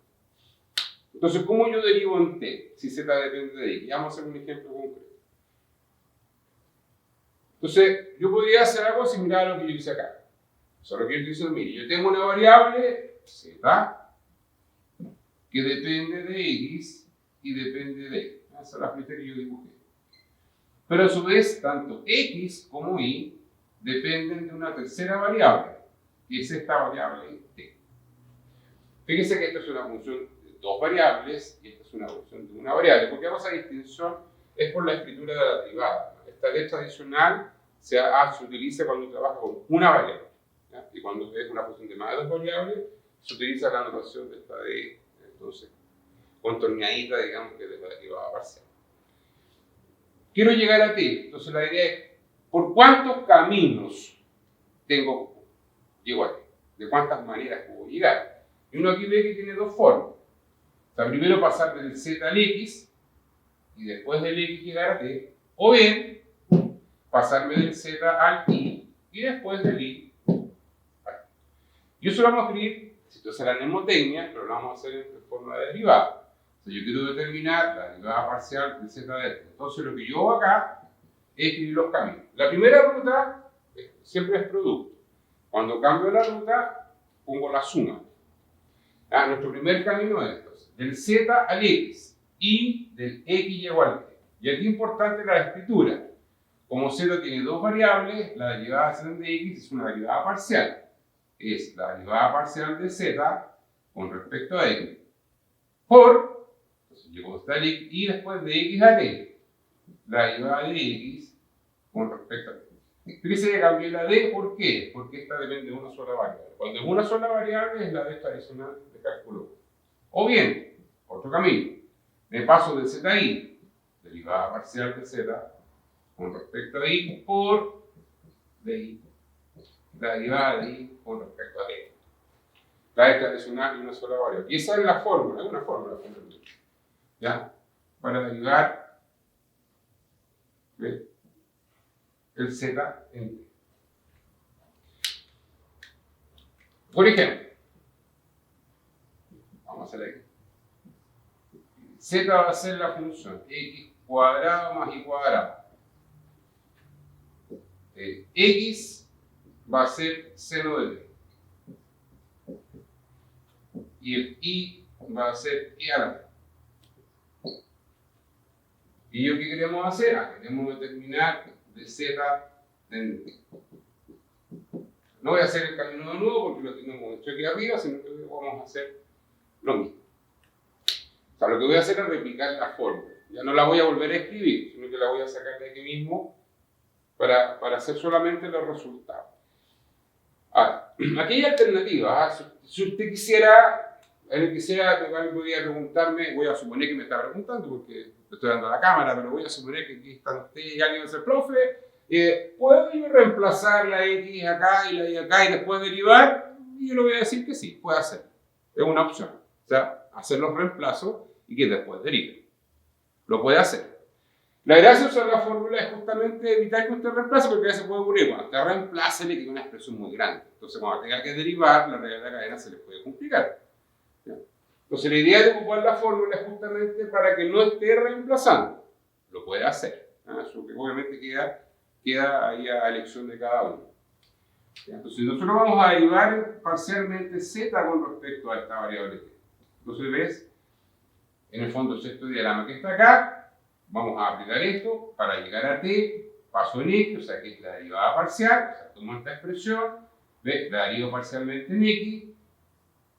A: Entonces, ¿cómo yo derivo en t si z depende de x? Vamos a hacer un ejemplo concreto. Entonces, yo podría hacer algo similar a lo que yo hice acá. Solo que yo estoy diciendo, mire, yo tengo una variable z que depende de x y depende de y. Esa es la flecha que yo dibujé. Pero a su vez, tanto x como y dependen de una tercera variable, que es esta variable t. Fíjense que esta es una función de dos variables y esta es una función de una variable. ¿Por qué hago esa distinción? Es por la escritura de la derivada. Esta letra adicional se utiliza cuando trabaja con una variable. ¿Ya? Y cuando es una función de más de dos variables, se utiliza la notación de esta de, entonces, contorneadita, digamos, que de la derivada parcial. Quiero llegar a t. Entonces la idea es, ¿por cuántos caminos llego a t? ¿De cuántas maneras puedo llegar? Y uno aquí ve que tiene dos formas. O sea, primero pasar del z al x y después del x llegar a t, o bien pasarme del z al y después del y al t. Y eso lo vamos a escribir, si esto es la mnemotecnia, pero lo vamos a hacer en forma de derivada. O sea, yo quiero determinar la derivada parcial de z de t. Entonces lo que yo hago acá es escribir los caminos. La primera ruta siempre es producto. Cuando cambio la ruta, pongo la suma. Nuestro primer camino es entonces, del z al x y del x igual a t. Y aquí es importante la escritura. Como z tiene dos variables, la derivada de z de x es una derivada parcial. Es la derivada parcial de z con respecto a x por, entonces llego hasta el x y después de x a t, la derivada de x con respecto a t. Fíjese que cambié la d, ¿por qué? Porque esta depende de una sola variable. Cuando es una sola variable es la d tradicional de cálculo. O bien, otro camino, me paso de z a y, derivada parcial de z con respecto a y por de y, la derivada de y con respecto a t. La d tradicional de una sola variable. Y esa es la fórmula, es una fórmula fundamental. ¿Ya? Para derivar el z en t. Por ejemplo, vamos a hacer aquí. Z va a ser la función x cuadrado más y cuadrado. X va a ser seno de t. Y el y va a ser y a la t. ¿Y yo qué queremos hacer? Queremos determinar de z en t. No voy a hacer el camino de nuevo porque lo tenemos hecho aquí arriba, sino que vamos a hacer lo mismo. O sea, lo que voy a hacer es replicar la fórmula. Ya no la voy a volver a escribir, sino que la voy a sacar de aquí mismo para hacer solamente los resultados. Ahora, aquí hay alternativas. Si usted quisiera, podría preguntarme, voy a suponer que me está preguntando porque le estoy dando a la cámara, pero voy a suponer que aquí están ustedes y alguien va a ser profe. ¿Puedo yo reemplazar la X acá y la Y acá y después derivar? Y yo le voy a decir que sí, puede hacer. Es una opción. O sea, hacer los reemplazos y que después derive. Lo puede hacer. La gracia de usar la fórmula es justamente evitar que usted reemplace, porque a veces puede ocurrir. Cuando usted reemplace, le queda una expresión muy grande. Entonces, cuando tenga que derivar, la regla de la cadena se le puede complicar. ¿Ya? Entonces, la idea de ocupar la fórmula es justamente para que no esté reemplazando. Lo puede hacer. Eso que obviamente queda ahí a elección de cada uno. ¿Ya? Entonces, nosotros vamos a derivar parcialmente z con respecto a esta variable t. Entonces, ves, en el fondo, este diagrama que está acá, vamos a aplicar esto para llegar a t, paso en x, o sea que es la derivada parcial, o sea, tomo esta expresión, ¿ves? La derivo parcialmente en x,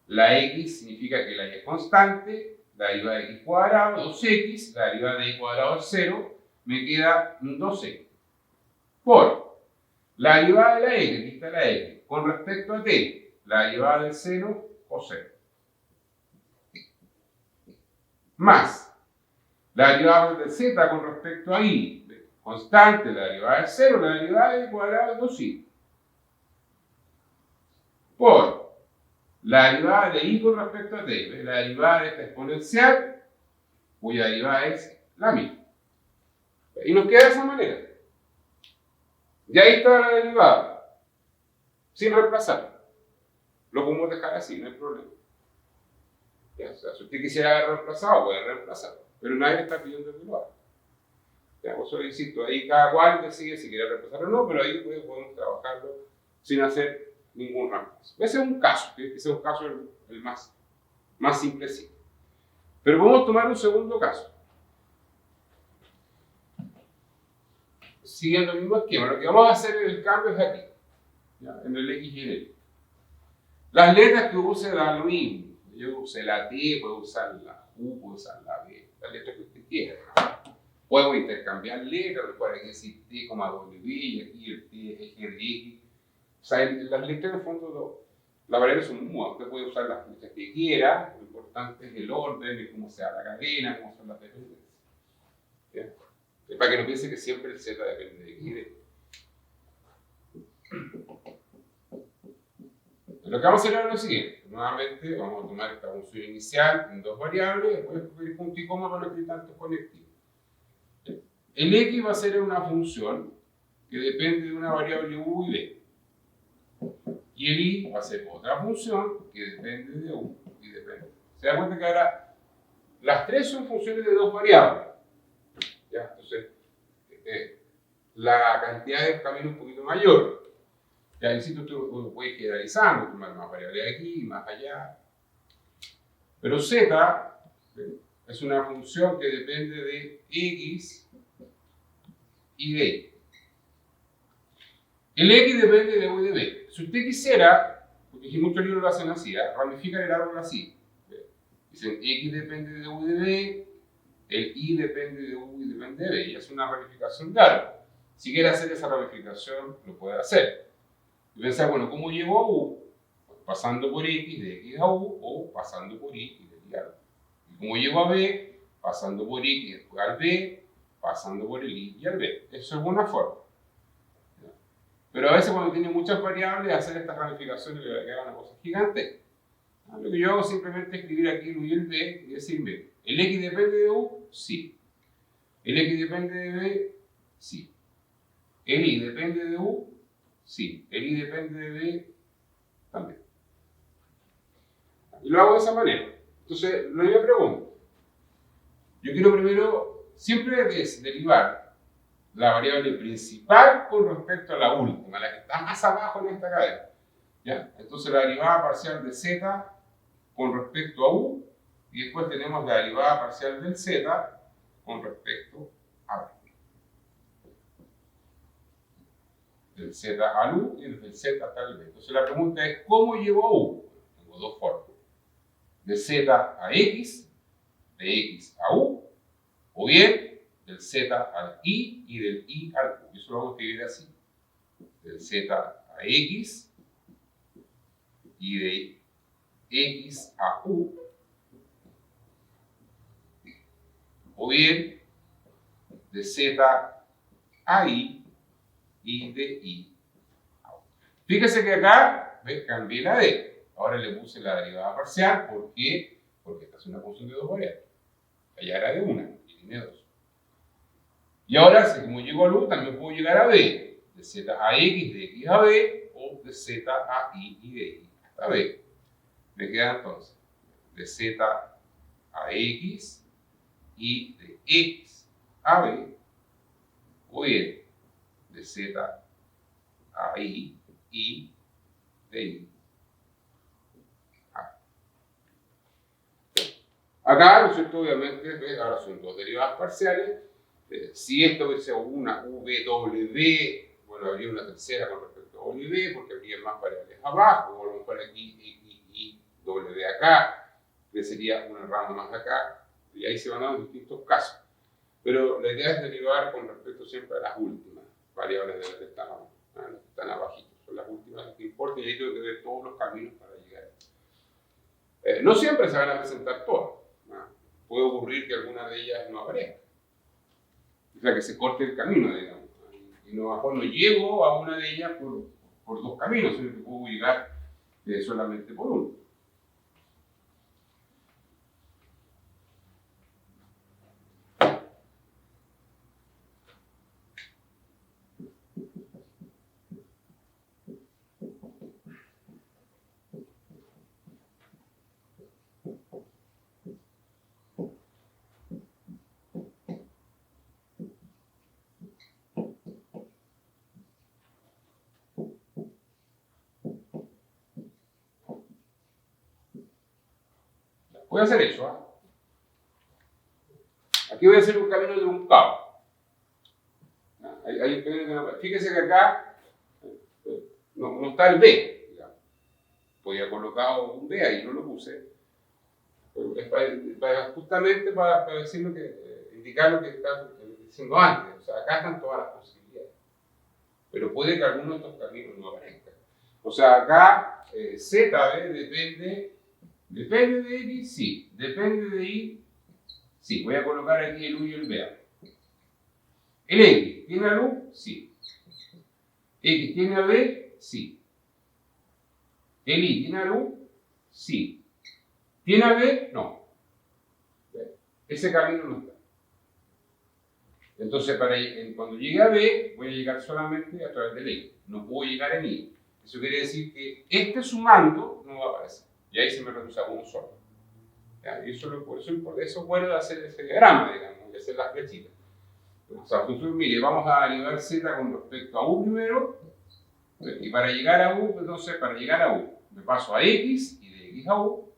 A: la x significa que la y es constante, la derivada de x cuadrado, 2x, la derivada de y cuadrado es 0, me queda 2x. Por la derivada de la x, aquí está la x, con respecto a t, la derivada del 0 o 0. Más la derivada de z con respecto a y, constante, la derivada de 0, la derivada de y cuadrado es 2y. Por la derivada de y con respecto a t, la derivada de esta exponencial, cuya derivada es la misma. Y nos queda de esa manera. Y ahí está la derivada, sin reemplazar. Lo podemos dejar así, no hay problema. Ya, o sea, si usted quisiera haber reemplazado, puede reemplazar. Pero nadie le está pidiendo que lo haga. Por eso le insisto, ahí cada cual decide si quiere reemplazar o no, pero ahí podemos trabajarlo sin hacer ningún reemplazo. Ese es un caso, ese es un caso el más simplecito. Pero podemos tomar un segundo caso. Siguiendo el mismo esquema, lo que vamos a hacer en el cambio es aquí, ¿ya? En el X y en el Y. Las letras que use dan lo mismo. Yo usé la T, puedo usar la U, puedo usar la B, la letra que usted quiera. Puedo intercambiar letras, recuerden que decir T, W, y aquí el T es G de X. O sea, las letras en el fondo, las variables son mudas. Usted puede usar las letras que quiera, lo importante es el orden, y cómo sea la cadena, cómo son las dependencias. ¿Ya? Para que no piense que siempre el Z depende de X y de Y. Lo que vamos a hacer ahora es lo siguiente. Nuevamente vamos a tomar esta función inicial en dos variables, después escoger punto y coma para escribir tantos conectivos. El X va a ser una función que depende de una variable U y B. Y el Y va a ser otra función que depende de U y de B. Se da cuenta que ahora las tres son funciones de dos variables. ¿Ya? Entonces, la cantidad de camino es un poquito mayor. Ya insisto, tú puedes generalizar, tomar más variables aquí, más allá. Pero Z es una función que depende de X y de Y. El X depende de U y de B. Si usted quisiera, porque muchos libros lo hacen así, ramifican el árbol así. Dicen X depende de U y de B, el Y depende de U y depende de B. Y es una ramificación de árbol. Si quiere hacer esa ramificación, lo puede hacer. Y pensar, bueno, ¿cómo llego a U? Pasando por X, de X a U, o pasando por Y, de Y a U. ¿Y cómo llego a B? Pasando por X, después al B, pasando por el Y y al B. Eso es una forma. Pero a veces cuando tiene muchas variables, hacer estas ramificaciones le queda una cosa gigante. Lo que yo hago es simplemente escribir aquí el U y el B y decirme, ¿el X depende de U? Sí. ¿El X depende de B? Sí. ¿El Y depende de U? Sí. ¿El Y depende de B? También. Y lo hago de esa manera. Entonces, lo que me pregunto, yo quiero primero, siempre derivar la variable principal con respecto a la última, la que está más abajo en esta cadena. ¿Ya? Entonces, la derivada parcial de z con respecto a u, y después tenemos la derivada parcial del z con respecto a b. Del z al u y del z hasta el b. Entonces, la pregunta es, ¿cómo llego a u? Tengo dos formas. De z a x, de x a u, o bien del z al i y del i al u. Eso lo vamos a escribir así. Del z a x y de x a u, o bien de z a i y de i a u. Fíjese que acá cambié la d. Ahora le puse la derivada parcial. ¿Por qué? Porque esta es una función de dos variables. Allá era de una y tiene dos. Y ahora, si como llego a u, también puedo llegar a b. De z a x, de x a b, o de z a i y de i hasta b. Me queda entonces de z a x y de x a b, o bien de z a i y de i a b. Acá, ¿no es cierto? Obviamente, ahora son dos derivadas parciales. Si esto hubiese una v, bueno, habría una tercera con respecto a w, porque habría más variables abajo, o a lo mejor aquí y w acá, que sería una rama más acá, y ahí se van dando distintos casos. Pero la idea es derivar con respecto siempre a las últimas variables de las que están abajito. Son las últimas las que importan, y ahí tengo que ver todos los caminos para llegar. No siempre se van a presentar todas. Puede ocurrir que alguna de ellas no aparezca. O sea, que se corte el camino, digamos. Y no llego a una de ellas por dos caminos, sino que puedo llegar solamente por uno. Voy a hacer eso. Aquí voy a hacer un camino truncado. Fíjese que acá no está el B. Digamos. Podía colocar un B ahí, no lo puse. Es justamente para decir indicar lo que está diciendo antes. O sea, acá están todas las posibilidades. Pero puede que alguno de estos caminos no aparezca. O sea, acá Z depende de X, sí. Depende de Y, sí. Voy a colocar aquí el U y el B. ¿El X tiene al U? Sí. ¿X tiene al B? Sí. ¿El Y tiene al U? Sí. ¿Tiene al B? No. Ese camino no está. Entonces, cuando llegue a B, voy a llegar solamente a través del X. No puedo llegar en Y. Eso quiere decir que este sumando no va a aparecer. Y ahí se me reduce a uno solo. ¿Ya? Y por eso es bueno hacer ese diagrama, digamos, y hacer las flechitas. O sea, entonces, mire, vamos a derivar Z con respecto a U primero. Y para llegar a U, entonces, para llegar a U, me paso a X y de X a U.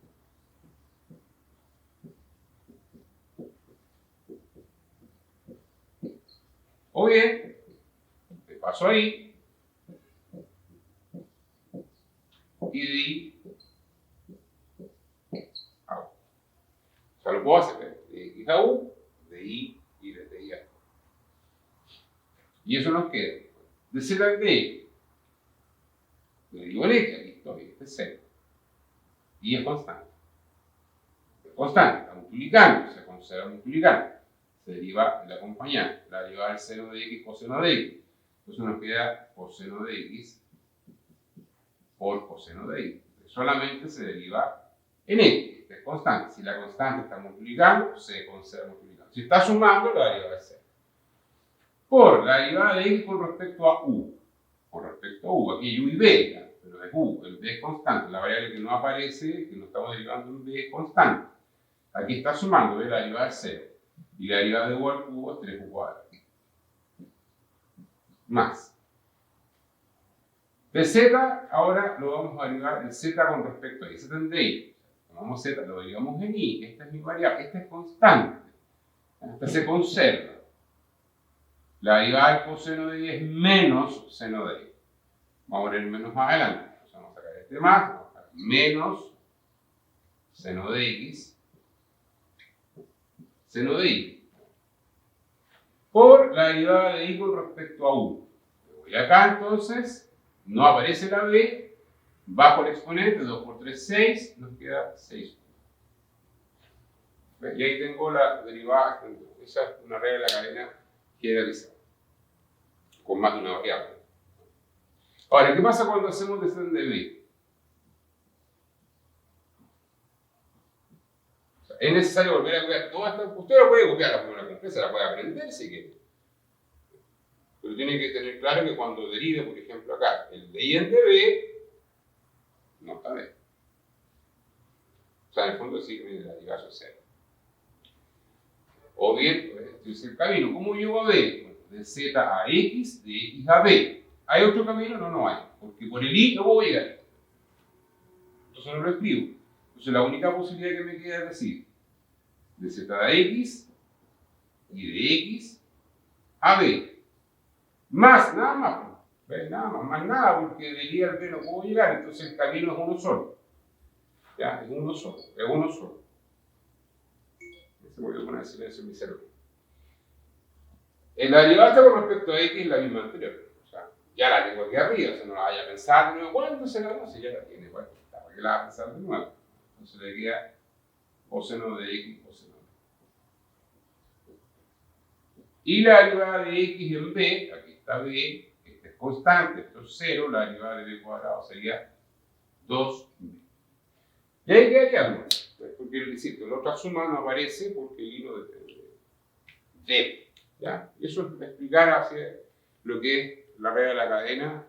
A: O bien, me paso a Y y de Y a U. O sea, lo puedo hacer de X a U, de Y y desde Y a U. Y eso nos queda de Z de X. Le digo el X, aquí estoy, este es 0. Y es constante. Es constante, está multiplicando, se conserva multiplicando. Se deriva el acompañante, la derivada del seno de X coseno de X. Entonces nos queda coseno de X por coseno de Y. Solamente se deriva en X, que es constante. Si la constante está multiplicando, se conserva multiplicando. Si está sumando, la derivada es 0. Por la derivada de X con respecto a U. Con respecto a U, aquí hay U y B. pero es U, el B es constante, la variable que no aparece, que no estamos derivando en B es constante. Aquí está sumando, ¿ves? La derivada es 0. Y la derivada de U al cubo es 3U². Más. De Z, ahora lo vamos a derivar el Z con respecto a Y. Z en DI. Tomamos Z, lo derivamos en Y. Esta es mi variable, esta es constante. Esta se conserva. La derivada del coseno de Y es menos seno de Y. Vamos a poner menos más adelante. Entonces vamos a sacar este más, vamos a sacar menos seno de X, seno de Y, por la derivada de Y con respecto a U. Voy acá entonces, no aparece la B, bajo el exponente, 2 por 3, 6, nos queda 6. Y ahí tengo la derivada, esa es una regla de la cadena generalizada, con más de una variable. Ahora, ¿qué pasa cuando hacemos descend de B? O sea, es necesario volver a copiar toda esta. Usted lo puede copiar la fórmula completa, se la puede aprender si quiere. Pero tiene que tener claro que cuando derive, por ejemplo, acá, el de Y entre B, no está B. O sea, en el fondo sí, la derivada es 0. O bien, este es el camino. ¿Cómo llego a B? Bueno, de Z a X, de X a B. ¿Hay otro camino? No, no hay. Porque por el Y no voy a llegar. Entonces no lo escribo. Entonces la única posibilidad que me queda es decir, de Z a X y de X a B. Más, nada más. ¿Ves? Nada más nada, porque del Y al B no puedo llegar. Entonces el camino es uno solo. Ya, es uno solo. Es uno solo. Se me voy a poner silencio en mi cerebro. La derivada con respecto a X es la misma anterior. O sea, ya la tengo aquí arriba, o sea, no la vaya a pensar de nuevo. ¿Cuándo se la conoce? Ya la tiene. Bueno, ¿para qué la va a pensar de nuevo? Entonces le queda coseno de X, coseno de B. Y la derivada de X en B, aquí está B, este es constante, esto es 0, la derivada de B cuadrado sería 2B. Y ahí quedaría 1. Porque la otra suma no aparece porque el hilo depende de. ¿Ya? Y eso es explicar hacia lo que es la regla de la cadena,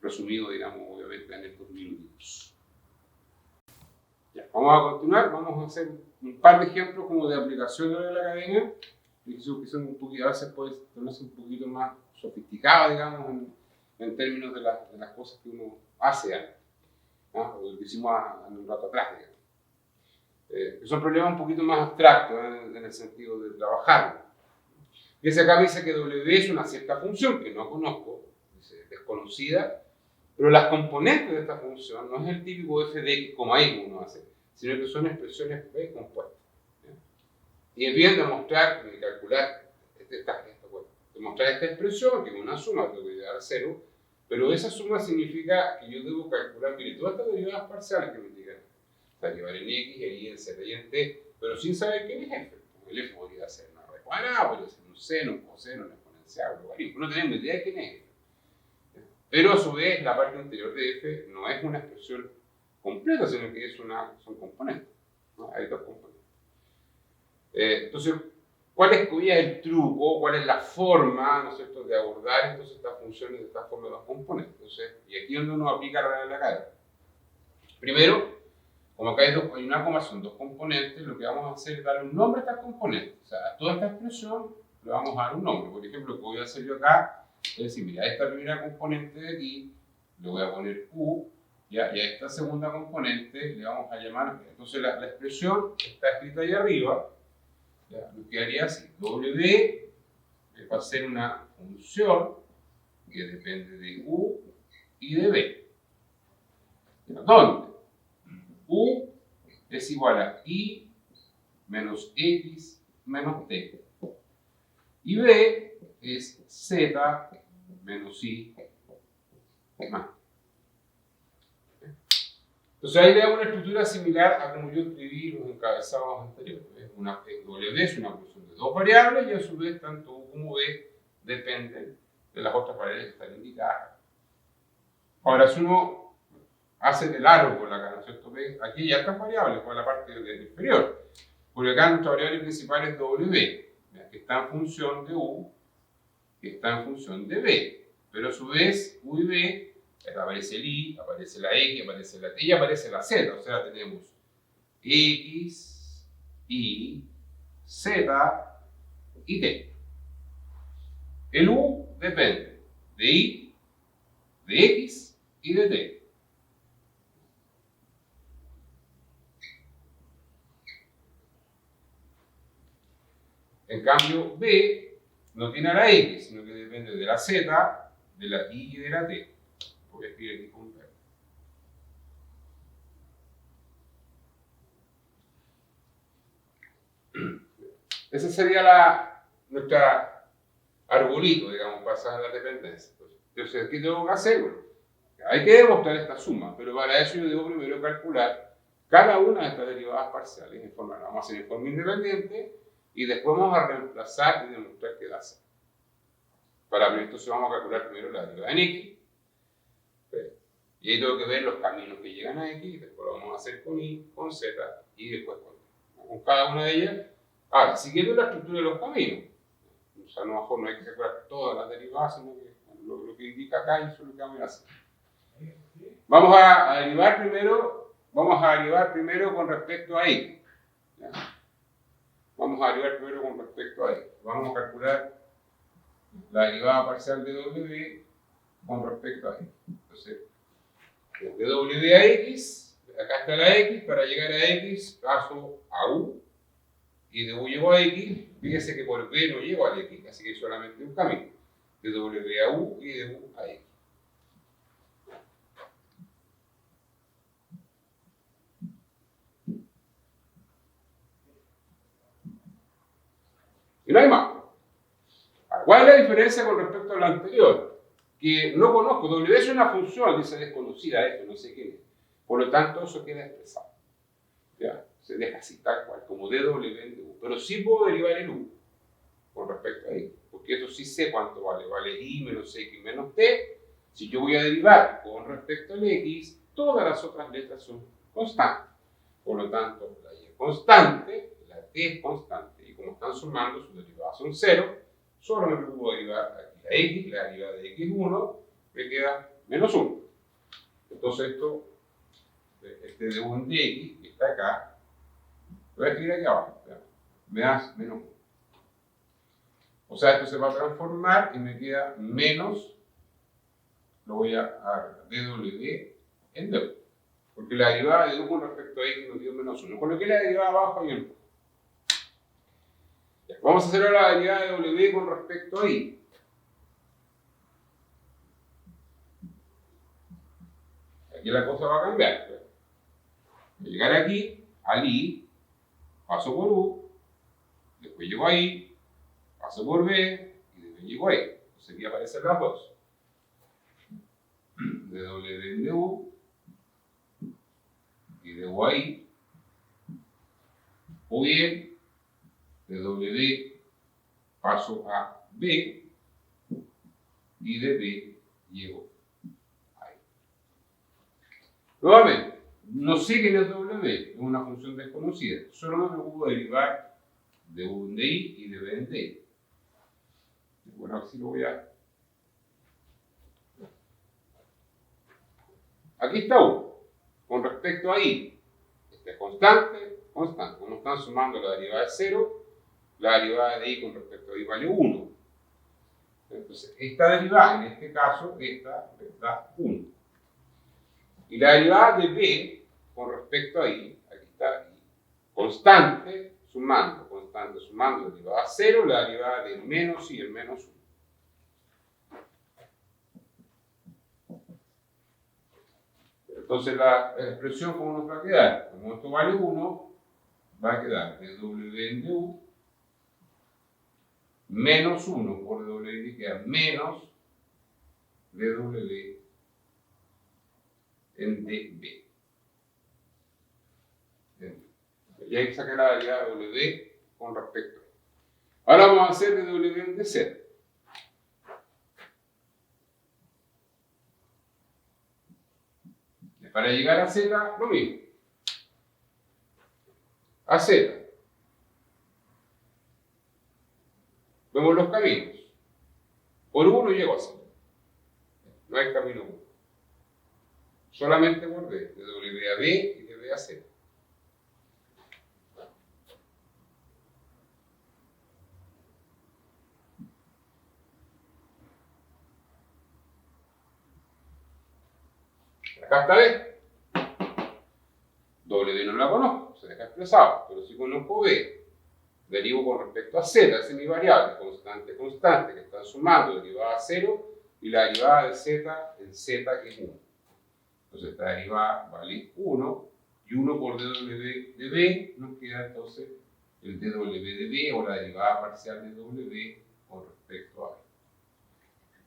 A: resumido, digamos, obviamente en estos minutos. Ya, vamos a continuar, vamos a hacer un par de ejemplos como de aplicación de la regla de la cadena, que son un poquito, a veces puede tornarse un poquito más sofisticado, digamos, en términos de las cosas que uno hace antes, ¿no? O lo que hicimos un rato atrás, digamos. Que son problemas un poquito más abstractos en el sentido de trabajarlo. Fíjense acá me dice que W es una cierta función que no conozco, dice desconocida, pero las componentes de esta función no es el típico f de x, y como uno hace, sino que son expresiones b compuestas. ¿Sí? Y es bien demostrar, calcular, demostrar esta expresión, que es una suma, tengo que llegar a 0, pero esa suma significa que yo debo calcular, mire, todas estas derivadas parciales que me indican. Derivar en X, en Y, en Z y en T, pero sin saber quién es F. El F podría ser una raíz cuadrada, podría ser un seno, un coseno, un exponencial, logaritmo. No tenemos idea de quién es F. Pero a su vez, la parte interior de F no es una expresión completa, sino que son componentes. ¿No? Hay dos componentes. Entonces, ¿cuál es el truco? ¿Cuál es la forma, ¿no es cierto?, de abordar entonces estas funciones de esta forma de los componentes? Entonces, y aquí es donde uno aplica la regla de la cadena. Primero, como acá hay una coma, son dos componentes, lo que vamos a hacer es darle un nombre a estas componentes. O sea, a toda esta expresión le vamos a dar un nombre. Por ejemplo, lo que voy a hacer yo acá es decir, mira, a esta primera componente de aquí le voy a poner Q, ¿ya? Y a esta segunda componente le vamos a llamar, entonces la expresión está escrita ahí arriba, ¿ya? Lo que haría así, W va a ser una función que depende de U y de B. ¿Dónde? U es igual a I menos X menos T. Y B es Z menos I más. Entonces ahí le hago una estructura similar a como yo escribí los encabezados anteriores. W es una función de dos variables y a su vez tanto U como B dependen de las otras variables que están indicadas. Ahora, si uno hace el árbol acá, ¿no es cierto? Aquí hay otras variables, con la parte inferior. Porque acá nuestra variable principal es W, que está en función de U, que está en función de B. Pero a su vez, U y B Aparece el y, aparece la x, aparece la t y aparece la z. O sea, tenemos x, y, z y t. El u depende de y, de x y de t. En cambio, b no tiene a la x, sino que depende de la z, de la y y de la t. Voy a escribir aquí con b. Ese sería nuestra arbolito, digamos, para saber la dependencia. Entonces, ¿qué tengo que hacer? Bueno, hay que demostrar esta suma, pero para eso yo debo primero calcular cada una de estas derivadas parciales en forma, la vamos a hacer en forma independiente y después vamos a reemplazar y demostrar que da c. Para ver, entonces vamos a calcular primero la derivada en x. Y ahí tengo que ver los caminos que llegan a x, después lo vamos a hacer con y, con z y después con cada una de ellas. Ahora, siguiendo la estructura de los caminos, o sea, a lo mejor no hay que calcular todas las derivadas, sino que lo que indica acá eso es lo que vamos a hacer. Vamos a derivar primero con respecto a x. ¿Ya? Vamos a derivar primero con respecto a x. Vamos a calcular la derivada parcial de w con respecto a x. Entonces, de w a x, acá está la x, para llegar a x paso a u, y de u llego a x, fíjese que por b no llego a x, así que solamente un camino, de w a u y de u a x. Y no hay más. ¿Cuál es la diferencia con respecto a la anterior? Que no conozco, w es una función, dice desconocida, esto no sé qué es. Por lo tanto, eso queda expresado. ¿Ya? Se deja así, tal cual, como dw en du. Pero sí puedo derivar el u con respecto a x, porque esto sí sé cuánto vale. Vale y menos x menos t. Si yo voy a derivar con respecto al x, todas las otras letras son constantes. Por lo tanto, la y es constante, la t es constante. Y como están sumando, sus derivadas son 0. Solo me preocupo de derivar aquí la x, la derivada de x1, me queda menos 1. Entonces esto, este de u en dx, que está acá, lo voy a escribir aquí abajo, me da menos 1. O sea, esto se va a transformar y me queda menos, lo voy a dw en du. Porque la derivada de u con respecto a x nos dio menos 1. Con lo que la derivada abajo y en vamos a hacer ahora la derivada de w con respecto a y. Aquí la cosa va a cambiar. Voy a llegar aquí, al y, paso por u, después llego a y, paso por b, y después llego a y. Entonces aquí aparecen las dos. De w en du, y de u a y, o bien de w paso a b, y de b llego a y. Nuevamente, no sé quién es w, es una función desconocida. Solo me preocupo de derivar de u en y y de b en d. Bueno, así lo voy a... Aquí está u. Con respecto a y, este es constante, constante. Como están sumando la derivada de 0, la derivada de y con respecto a y vale 1. Entonces, esta derivada, en este caso, esta da 1. Y la derivada de b con respecto a y, aquí está y, constante, sumando, la derivada 0, la derivada de menos y el menos 1. Entonces, la expresión, ¿cómo nos va a quedar? Como esto vale 1, va a quedar de w en du menos 1 por w queda menos dw en db. Y hay que sacar la derivada de w con respecto a esto. Ahora vamos a hacer de w en dz. Para llegar a z, lo mismo. A z. Vemos los caminos. Por uno llego a z. No hay camino 1. solamente por B, de W a B y de B a Z. Acá está B. W no la conozco, se deja expresado, pero si conozco B, derivo con respecto a Z, es mi variable, constante, que están sumando, derivada a 0, y la derivada de Z en Z, que es 1. Entonces esta derivada vale 1, y 1 por dw de B, nos queda entonces el dw de B, o la derivada parcial de W con respecto a B.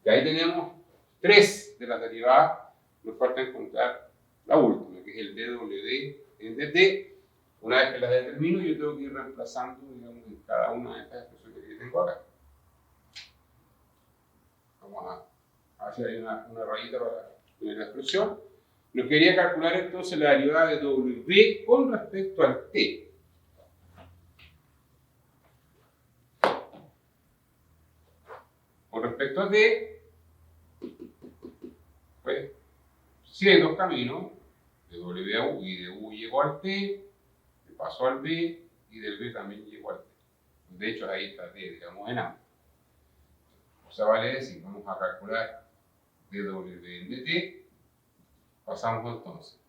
A: Y ahí tenemos 3 de las derivadas, nos falta encontrar la última, que es el dw en dt. Una vez que las determino, yo tengo que ir reemplazando, digamos, en cada una de estas expresiones que tengo acá. Vamos a hacer ahí una rayita para tener la expresión. Nos quería calcular entonces la derivada de W con respecto al T. Con respecto a T, pues, si hay dos caminos, de W a U, y de U llego al T, paso al B, y del B también llego al T. De hecho, ahí está T, digamos, en A. O sea, vale decir, vamos a calcular dw en dt, pasamos entonces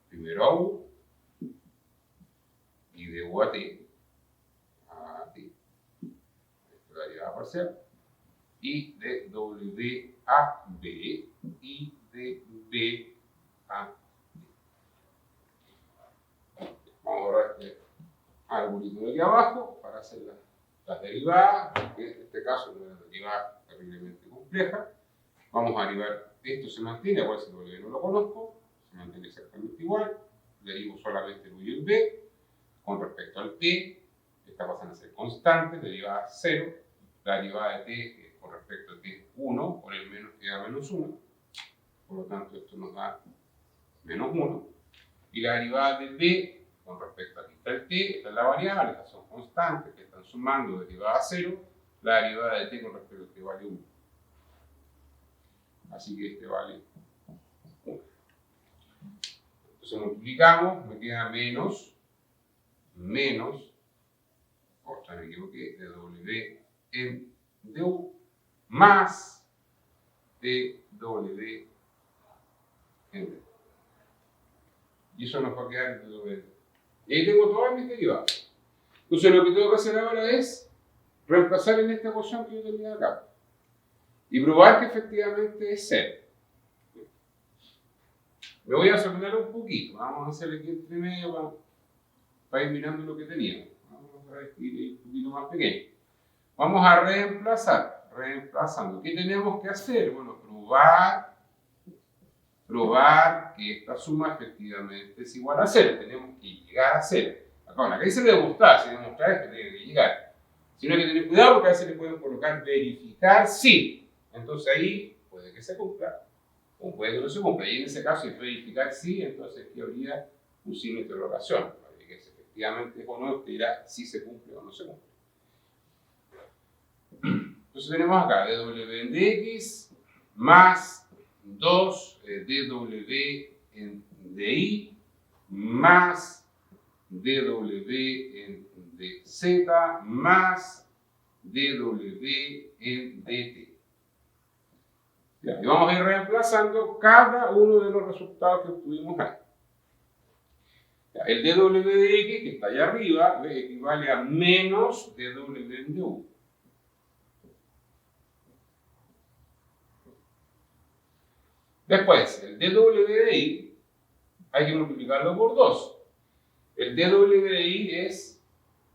A: primero a U, y de U a T, esta es la derivada parcial, y de W a B, y de B a T. Vamos a borrar este arbolito de aquí abajo para hacer las derivadas, que en este caso es una derivada terriblemente compleja. Vamos a derivar, esto se mantiene, igual si W no lo conozco, se mantiene exactamente igual, derivo solamente el U y el B. Con respecto al T, estas pasan a ser constantes, derivada 0, la derivada de T con respecto a T es 1, por el menos queda menos 1, por lo tanto esto nos da menos 1, y la derivada de B con respecto a aquí está el T, esta es la variable, estas son constantes que están sumando, derivada 0, la derivada de T con respecto a T vale 1. Así que este vale 1. Entonces multiplicamos, me queda menos, otra me equivoqué, de W en du, más de W en D. Y eso nos va a quedar en W. Y ahí tengo todas mis derivadas. Entonces lo que tengo que hacer ahora es reemplazar en esta ecuación que yo tenía acá. Y probar que efectivamente es 0. Me voy a desordenar un poquito. Vamos a hacer aquí entre medio para ir mirando lo que teníamos. Vamos a ir un poquito más pequeño. Vamos a reemplazando. ¿Qué tenemos que hacer? Bueno, probar que esta suma efectivamente es igual a 0. Tenemos que llegar a 0. Acá dice demostrar. Si demostrar es que tiene que llegar. Si no hay que tener cuidado porque a veces le pueden colocar verificar sí. Entonces ahí puede que se cumpla o puede que no se cumpla. Y en ese caso, si verificar sí, entonces aquí habría un signo de interrogación. Para que efectivamente es o no, te dirá si se cumple o no se cumple. Entonces tenemos acá dw en dx más 2 dw en dy más dw en dz más dw en dt. Ya, y vamos a ir reemplazando cada uno de los resultados que obtuvimos ahí. Ya, el dw de x, que está allá arriba, equivale a menos dw en du. Después, el dw de y hay que multiplicarlo por 2. El dw de y es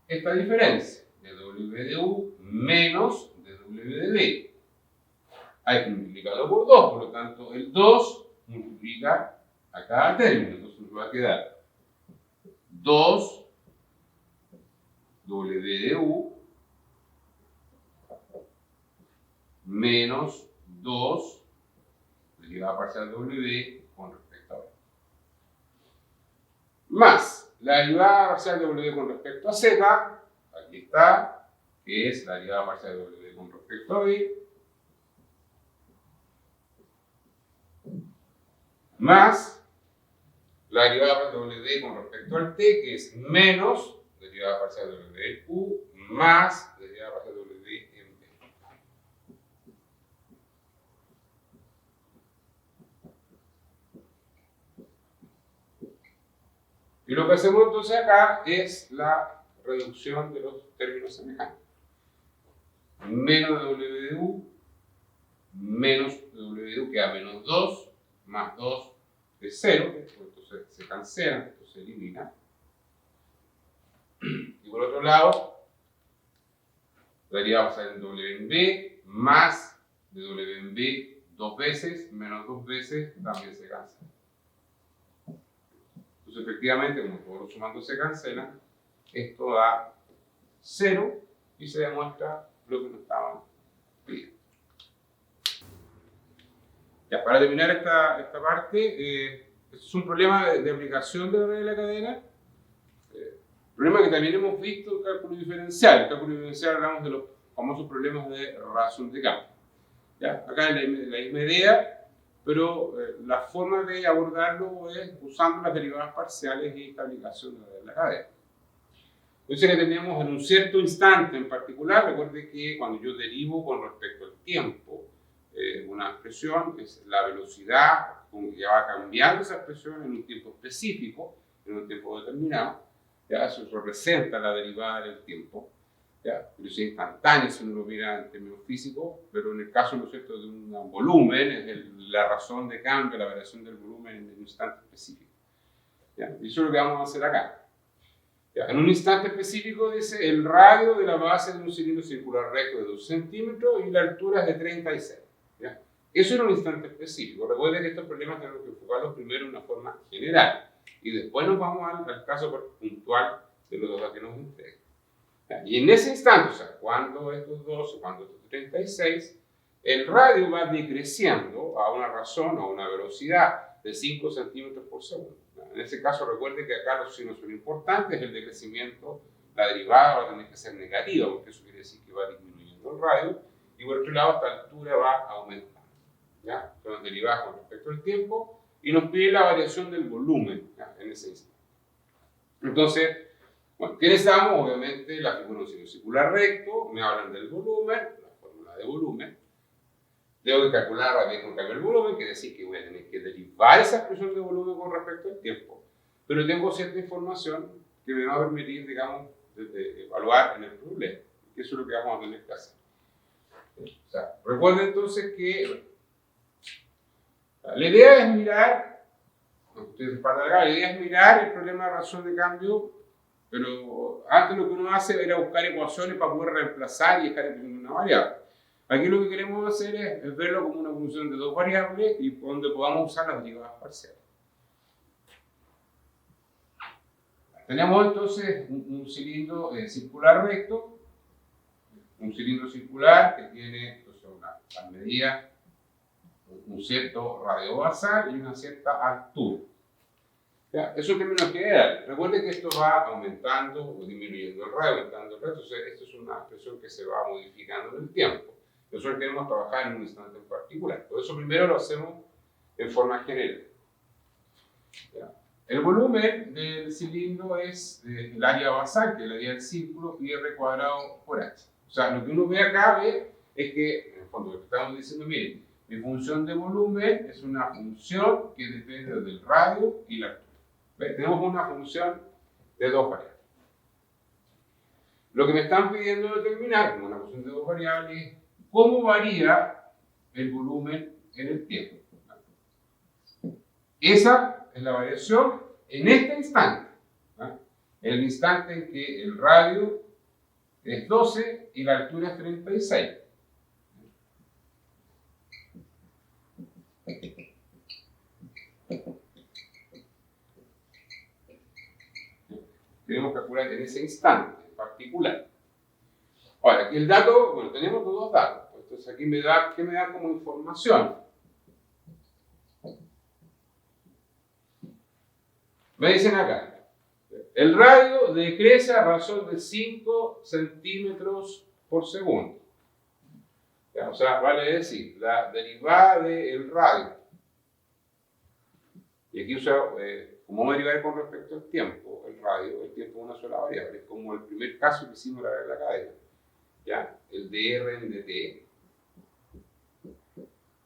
A: esta diferencia, dw de u menos dw de b. Hay que multiplicarlo por 2, por lo tanto el 2 multiplica a cada término, entonces nos va a quedar 2 w de u menos 2 derivada parcial w con respecto a b. Más la derivada parcial de w con respecto a z, aquí está, que es la derivada parcial de w con respecto a b, más la derivada W con respecto al t, que es menos derivada parcial W en U, más derivada parcial W en B. Y lo que hacemos entonces acá es la reducción de los términos semejantes. Menos W de U, menos W de U queda menos 2, más 2 de 0, entonces se cancela, esto se elimina. Y por otro lado, la derivada va a ser en W en B, más de W en B 2 veces, menos 2 veces, también se cancela. Entonces, efectivamente, como todos los sumandos se cancelan, esto da 0 y se demuestra lo que nos estaban pidiendo. Ya, para terminar esta parte, este es un problema de aplicación de la regla de la cadena. Problema que también hemos visto en cálculo diferencial. En cálculo diferencial hablamos de los famosos problemas de razón de cambio. ¿Ya? Acá es la misma idea, pero la forma de abordarlo es usando las derivadas parciales y esta aplicación de la cadena. Entonces, que tenemos en un cierto instante en particular, recuerde que cuando yo derivo con respecto al tiempo una expresión, es la velocidad con que va cambiando esa expresión en un tiempo específico, en un tiempo determinado. ¿Ya? Eso representa la derivada del tiempo. ¿Ya? Velocidad instantánea si uno lo mira en términos físicos, pero en el caso, ¿no es cierto?, de un volumen, es la razón de cambio, la variación del volumen en un instante específico. ¿Ya? Y eso es lo que vamos a hacer acá. ¿Ya? En un instante específico dice el radio de la base de un cilindro circular recto de 2 centímetros y la altura es de 36. ¿Ya? Eso en un instante específico. Recuerden que estos problemas tenemos que enfocarlos primero de una forma general y después nos vamos al caso puntual de los datos que nos entregan. Y en ese instante, o sea, cuando estos 12, cuando estos 36, el radio va decreciendo a una razón, a una velocidad de 5 centímetros por segundo. En ese caso, recuerde que acá los signos son importantes, el decrecimiento, la derivada va a tener que ser negativa, porque eso quiere decir que va disminuyendo el radio, y por otro lado, esta altura va aumentando. ¿Ya? Son derivadas con respecto al tiempo, y nos pide la variación del volumen, ¿ya?, en ese instante. Entonces, bueno, ¿qué necesitamos? Obviamente la figura de un cilindro circular recto, me hablan del volumen, la fórmula de volumen. Tengo que calcular la vez con cambio del volumen, quiere decir que voy a tener que derivar esa expresión de volumen con respecto al tiempo. Pero tengo cierta información que me va a permitir, digamos, evaluar en el problema. Que eso es lo que vamos a tener que hacer. O sea, recuerden entonces que la idea es mirar, la idea es mirar el problema de razón de cambio, pero antes lo que uno hace era buscar ecuaciones para poder reemplazar y dejar en una variable. Aquí lo que queremos hacer es verlo como una función de dos variables y donde podamos usar las derivadas parciales. Tenemos entonces un cilindro circular recto, un cilindro circular que tiene entonces una medida, un cierto radio basal y una cierta altura. ¿Ya? Eso en términos generales. Recuerden que esto va aumentando o disminuyendo el radio, aumentando el radio. Entonces, esto es una expresión que se va modificando en el tiempo. Nosotros queremos trabajar en un instante en particular. Por eso primero lo hacemos en forma general. ¿Ya? El volumen del cilindro es el área basal, que es el área del círculo, pi r cuadrado por h. O sea, lo que uno ve acá es que, en el fondo, lo que estamos diciendo, miren, mi función de volumen es una función que depende del radio y la altura. ¿Ve? Tenemos una función de dos variables. Lo que me están pidiendo determinar, como una función de dos variables, es cómo varía el volumen en el tiempo. Esa es la variación en este instante. ¿Ah? En el instante en que el radio es 12 y la altura es 36. Tenemos que calcular en ese instante en particular. Ahora, aquí el dato, bueno, tenemos dos datos. Entonces aquí ¿qué me da como información? Me dicen acá, el radio decrece a razón de 5 centímetros por segundo. ¿Ya? O sea, vale decir, la derivada del radio Y aquí uso, como derivar con respecto al tiempo, el radio, el tiempo es una sola variable, es como el primer caso que hicimos en la cadena, ¿ya? El dr en dt,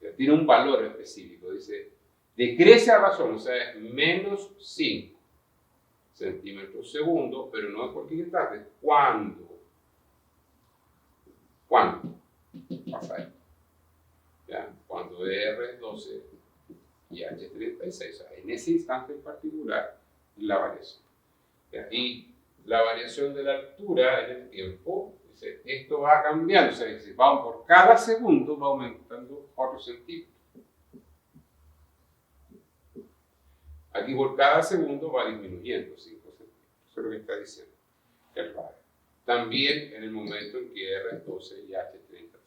A: ¿ya? Tiene un valor específico, dice, decrece a razón, o sea, es menos 5 centímetros segundo, pero no en cualquier instante. ¿Cuándo pasa esto? ¿Ya? Cuando R es 12 y H es 36, o sea, en ese instante en particular, la variación. ¿Ya? Y la variación de la altura en el tiempo, dice, esto va cambiando, o sea, dice, por cada segundo va aumentando 4 centímetros. Aquí por cada segundo va disminuyendo 5 centímetros. Eso es lo que está diciendo el radio. También en el momento en que R es 12 y H es 36.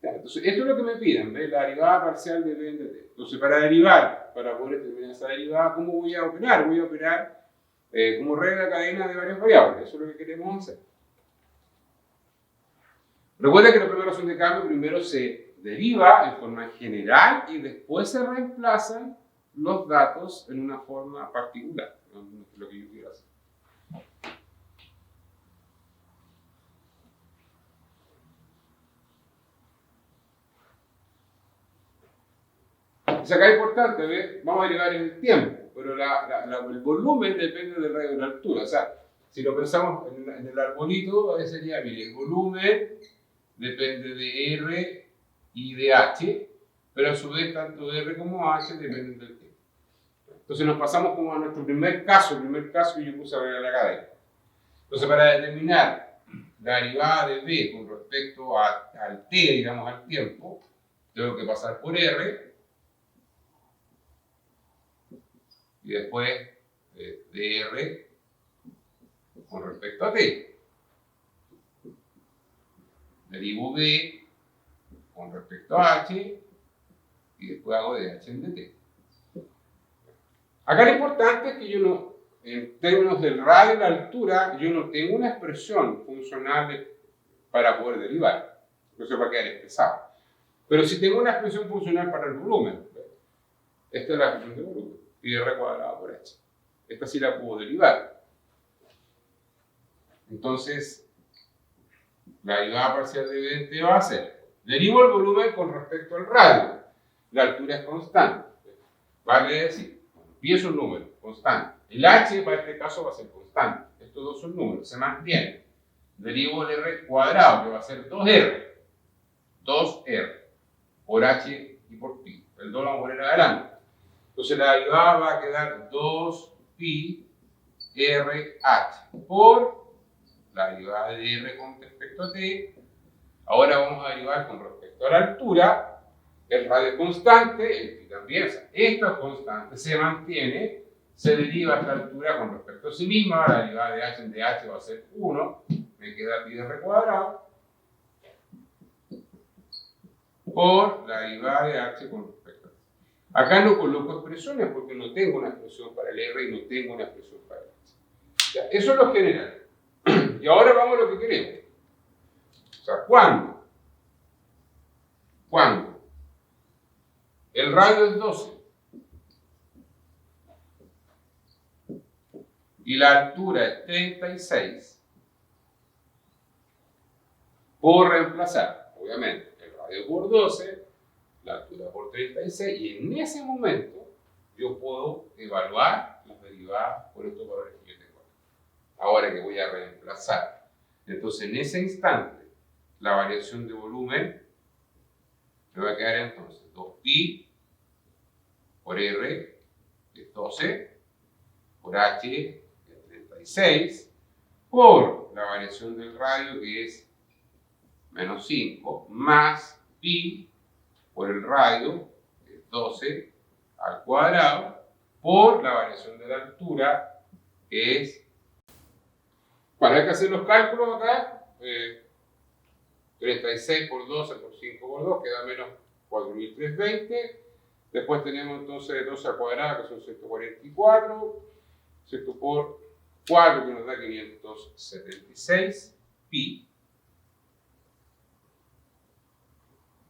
A: Entonces, esto es lo que me piden, ¿ves? La derivada parcial de B en dt. Entonces, para derivar, para poder determinar esa derivada, ¿cómo voy a operar? Voy a operar como regla cadena de varias variables. Eso es lo que queremos hacer. Recuerda que la operación de cambio primero se deriva en forma general y después se reemplazan los datos en una forma particular. Es lo que yo quiero hacer. O sea, acá es importante, ¿ves? Vamos a derivar en el tiempo, pero el volumen depende del radio de la altura. O sea, si lo pensamos en el arbolito, sería, mire, el volumen depende de R y de H, pero a su vez tanto R como H dependen del tiempo. Entonces nos pasamos como a nuestro primer caso que yo puse a la cadena. Entonces, para determinar la derivada de B con respecto al T, digamos, al tiempo, tengo que pasar por R y después de R con respecto a T. Derivo B con respecto a H y después hago de H en dt. Acá lo importante es que yo no, en términos del radio y la altura, yo no tengo una expresión funcional para poder derivar. Eso va a quedar expresado. Pero si tengo una expresión funcional para el volumen, esta es la expresión de volumen, y R cuadrado por H. Esta sí la puedo derivar. Entonces, la derivada parcial de B va a ser, derivo el volumen con respecto al radio. La altura es constante. Vale decir, empiezo un número constante. El H para este caso va a ser constante. Estos dos son números, se mantienen. Derivo el R cuadrado, que va a ser 2R. 2R por H y por pi. El 2 lo vamos a poner adelante. Entonces la derivada va a quedar 2pi RH por la derivada de R con respecto a t. Ahora vamos a derivar con respecto a la altura. El radio constante, el pi también. O sea, esto es constante, se mantiene, se deriva a esta altura con respecto a sí misma. La derivada de h en dh va a ser 1. Me queda pi de r cuadrado por la derivada de h con respecto a t. Acá no coloco expresiones porque no tengo una expresión para el r y no tengo una expresión para el h. Ya, eso es lo general. Y ahora vamos a lo que queremos. O sea, ¿cuándo el radio es 12 y la altura es 36, puedo reemplazar, obviamente, el radio por 12, la altura por 36, y en ese momento yo puedo evaluar las derivadas por estos valores que yo tengo aquí. Ahora que voy a reemplazar. Entonces, en ese instante, la variación de volumen me va a quedar entonces 2pi por R, que es 12, por H, que es 36, por la variación del radio, que es menos 5, más pi por el radio, que es 12 al cuadrado, por la variación de la altura, que es, bueno, hay que hacer los cálculos acá, 36 por 12 por 5 por 2 queda menos 4.320. Después tenemos entonces 12 al cuadrado, que son 144, ¿cierto? Por 4, que nos da 576 pi.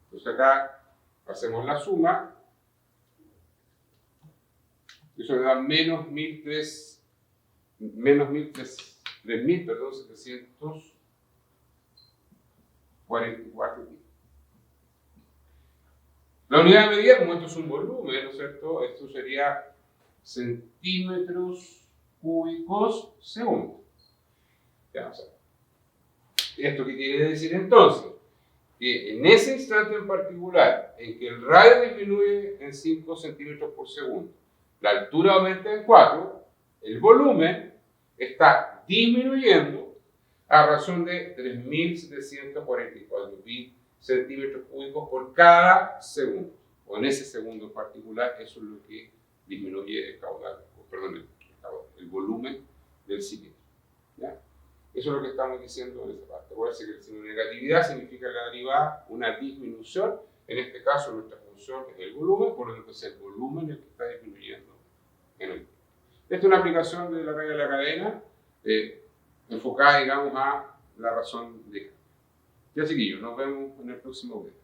A: Entonces acá hacemos la suma. Eso le da menos 3.744 días. La unidad de medida, como esto es un volumen, ¿no es cierto? Esto sería centímetros cúbicos segundo. Ya, o sea, ¿esto qué quiere decir entonces? Que en ese instante en particular, en que el radio disminuye en 5 centímetros por segundo, la altura aumenta en 4, el volumen está disminuyendo a razón de 3.744 centímetros cúbicos por cada segundo. O en ese segundo en particular, eso es lo que disminuye el caudal, el volumen del cilindro. ¿Ya? Eso es lo que estamos diciendo en esa parte. Acuérdense que el signo de negatividad significa la derivada, una disminución. En este caso, nuestra función es el volumen, por lo tanto es el volumen el que está disminuyendo en el tiempo. Esta es una aplicación de la regla de la cadena, enfocada, digamos, a la razón de cambio. Ya, chiquillos, nos vemos en el próximo video.